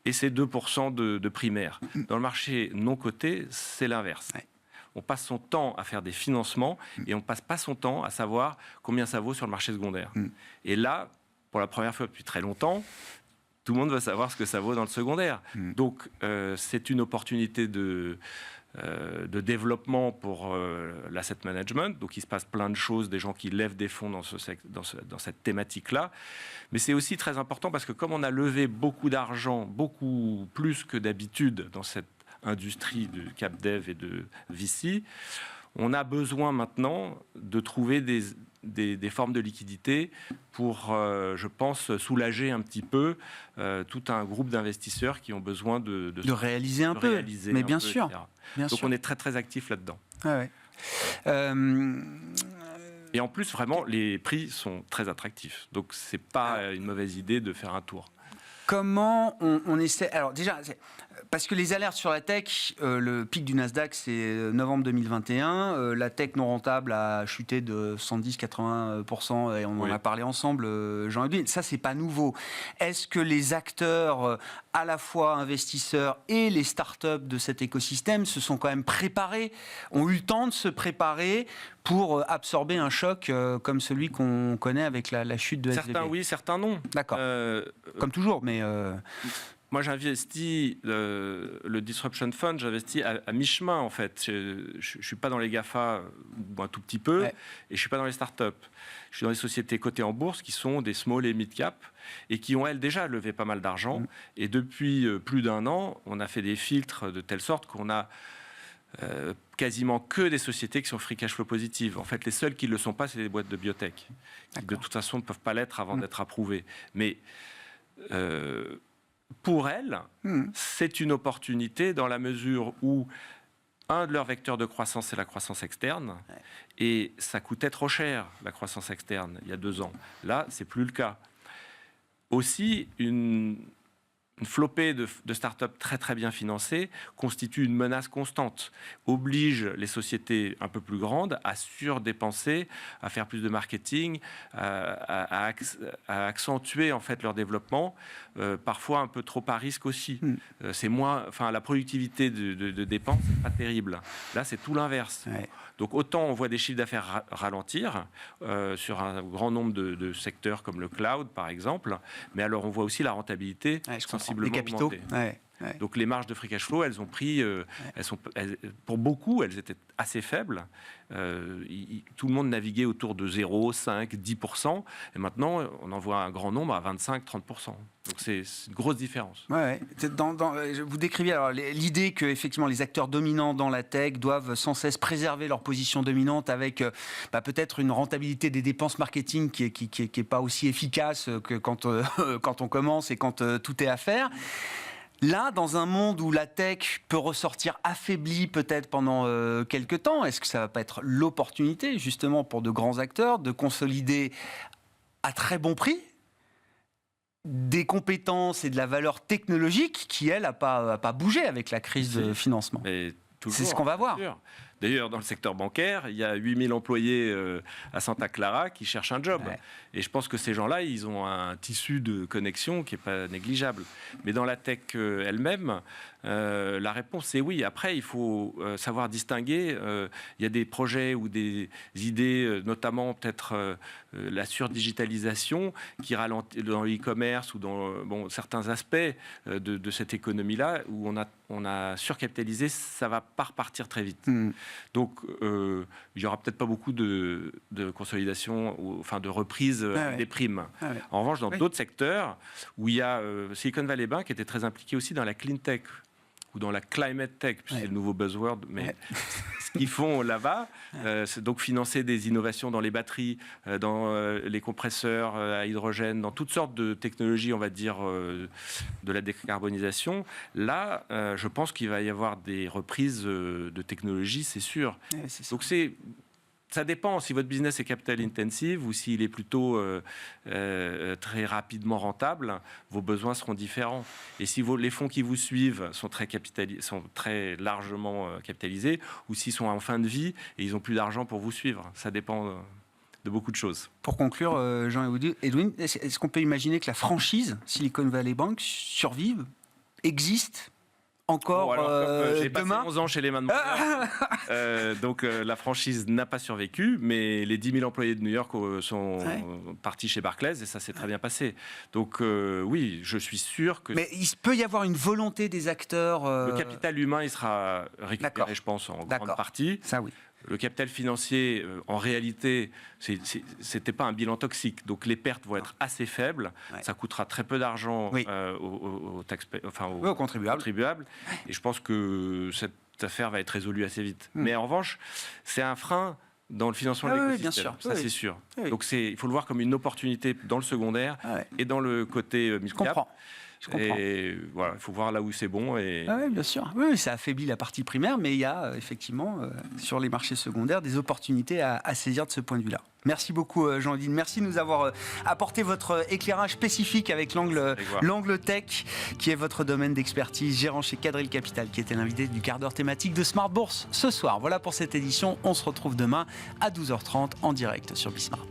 Et c'est 2% de primaire. Dans le marché non coté, c'est l'inverse. On passe son temps à faire des financements et on ne passe pas son temps à savoir combien ça vaut sur le marché secondaire. Et là, pour la première fois depuis très longtemps, tout le monde veut savoir ce que ça vaut dans le secondaire. Donc, c'est une opportunité de développement pour l'asset management. Donc, il se passe plein de choses, des gens qui lèvent des fonds dans cette thématique-là. Mais c'est aussi très important parce que comme on a levé beaucoup d'argent, beaucoup plus que d'habitude dans cette industrie de CapDev et de VC, on a besoin maintenant de trouver des formes de liquidité pour, je pense, soulager un petit peu tout un groupe d'investisseurs qui ont besoin de réaliser un peu. Mais bien sûr. Donc on est très très actif là-dedans. Et en plus, vraiment, les prix sont très attractifs. Donc c'est pas une mauvaise idée de faire un tour. Comment on essaie... Alors déjà, parce que les alertes sur la tech, le pic du Nasdaq, c'est novembre 2021. La tech non rentable a chuté de 110-80%, et on en a parlé ensemble, Jean-Edouard. Ça, c'est pas nouveau. Est-ce que les acteurs, à la fois investisseurs et les startups de cet écosystème, se sont quand même préparés, ont eu le temps de se préparer pour absorber un choc comme celui qu'on connaît avec la chute de SVB? Certains oui, certains non. D'accord. Comme toujours, mais... Moi, j'investis le Disruption Fund, j'investis à mi-chemin, en fait. Je ne suis pas dans les GAFA, un tout petit peu, et je ne suis pas dans les startups. Je suis dans les sociétés cotées en bourse qui sont des small et mid-cap et qui ont, elles, déjà levé pas mal d'argent. Et depuis plus d'1 an, on a fait des filtres de telle sorte qu'on a quasiment que des sociétés qui sont free cash flow positives. En fait, les seules qui ne le sont pas, c'est les boîtes de biotech, qui de toute façon ne peuvent pas l'être avant d'être approuvées. Mais... pour elles, c'est une opportunité dans la mesure où un de leurs vecteurs de croissance, c'est la croissance externe. Et ça coûtait trop cher, la croissance externe, il y a 2 ans. Là, c'est plus le cas. Aussi, une une flopée de startups très très bien financées constitue une menace constante, oblige les sociétés un peu plus grandes à surdépenser, à faire plus de marketing, à accentuer en fait leur développement, parfois un peu trop à risque aussi. C'est moins, enfin la productivité de dépenses n'est pas terrible. Là, c'est tout l'inverse. Ouais. Donc autant on voit des chiffres d'affaires ralentir sur un grand nombre de secteurs comme le cloud par exemple, mais alors on voit aussi la rentabilité sensiblement augmenter. Ouais. Donc les marges de free cash flow, elles ont pris, pour beaucoup, elles étaient assez faibles. Tout le monde naviguait autour de 0, 5, 10%, et maintenant on en voit un grand nombre à 25, 30%. Donc c'est une grosse différence. Ouais. Vous décriviez alors l'idée que effectivement les acteurs dominants dans la tech doivent sans cesse préserver leur position dominante avec peut-être une rentabilité des dépenses marketing qui est pas aussi efficace que quand on commence et quand tout est à faire. Là, dans un monde où la tech peut ressortir affaiblie peut-être pendant quelques temps, est-ce que ça ne va pas être l'opportunité justement pour de grands acteurs de consolider à très bon prix des compétences et de la valeur technologique qui, elle, n'a pas bougé avec la crise de financement? C'est ce qu'on va voir. D'ailleurs, dans le secteur bancaire, il y a 8000 employés à Santa Clara qui cherchent un job. Ouais. Et je pense que ces gens-là, ils ont un tissu de connexion qui n'est pas négligeable. Mais dans la tech elle-même, la réponse est oui. Après, il faut savoir distinguer. Il y a des projets ou des idées, notamment peut-être la surdigitalisation qui ralentit dans l'e-commerce ou dans certains aspects de cette économie-là où on a surcapitalisé, ça ne va pas repartir très vite. Donc, il n'y aura peut-être pas beaucoup de consolidation, enfin de reprise des primes. En revanche, dans d'autres secteurs, où il y a Silicon Valley Bank était très impliqué aussi dans la clean tech ou dans la climate tech, c'est le nouveau buzzword, mais ce qu'ils font là-bas, c'est donc financer des innovations dans les batteries, dans les compresseurs à hydrogène, dans toutes sortes de technologies, on va dire, de la décarbonisation. Là, je pense qu'il va y avoir des reprises de technologies, c'est sûr. Donc ça dépend si votre business est capital intensive ou s'il est plutôt très rapidement rentable, vos besoins seront différents. Et si les fonds qui vous suivent sont très largement capitalisés ou s'ils sont en fin de vie et ils n'ont plus d'argent pour vous suivre, ça dépend de beaucoup de choses. Pour conclure, Jean-Edwin, est-ce qu'on peut imaginer que la franchise Silicon Valley Bank survive, existe encore j'ai passé demain 11 ans chez Lehman Brothers, donc la franchise n'a pas survécu, mais les 10 000 employés de New York sont partis chez Barclays et ça s'est très bien passé. Donc oui, je suis sûr que... Mais il peut y avoir une volonté des acteurs... Le capital humain, il sera récupéré, je pense, en grande partie. Ça, oui. Le capital financier, en réalité, c'était pas un bilan toxique. Donc les pertes vont être assez faibles. Ça coûtera très peu d'argent aux contribuables. Et je pense que cette affaire va être résolue assez vite. Mais en revanche, c'est un frein dans le financement de l'écosystème. Bien sûr. Ça, c'est sûr. Donc il faut le voir comme une opportunité dans le secondaire et dans le côté mid-cap. Je comprends. Et voilà, il faut voir là où c'est bon. Oui, bien sûr. Oui, ça affaiblit la partie primaire, mais il y a effectivement sur les marchés secondaires des opportunités à saisir de ce point de vue-là. Merci beaucoup Jean-Edwin. Merci de nous avoir apporté votre éclairage spécifique avec l'angle tech, qui est votre domaine d'expertise, gérant chez Quadrille Capital, qui était l'invité du quart d'heure thématique de Smart Bourse ce soir. Voilà pour cette édition. On se retrouve demain à 12h30 en direct sur Bismart.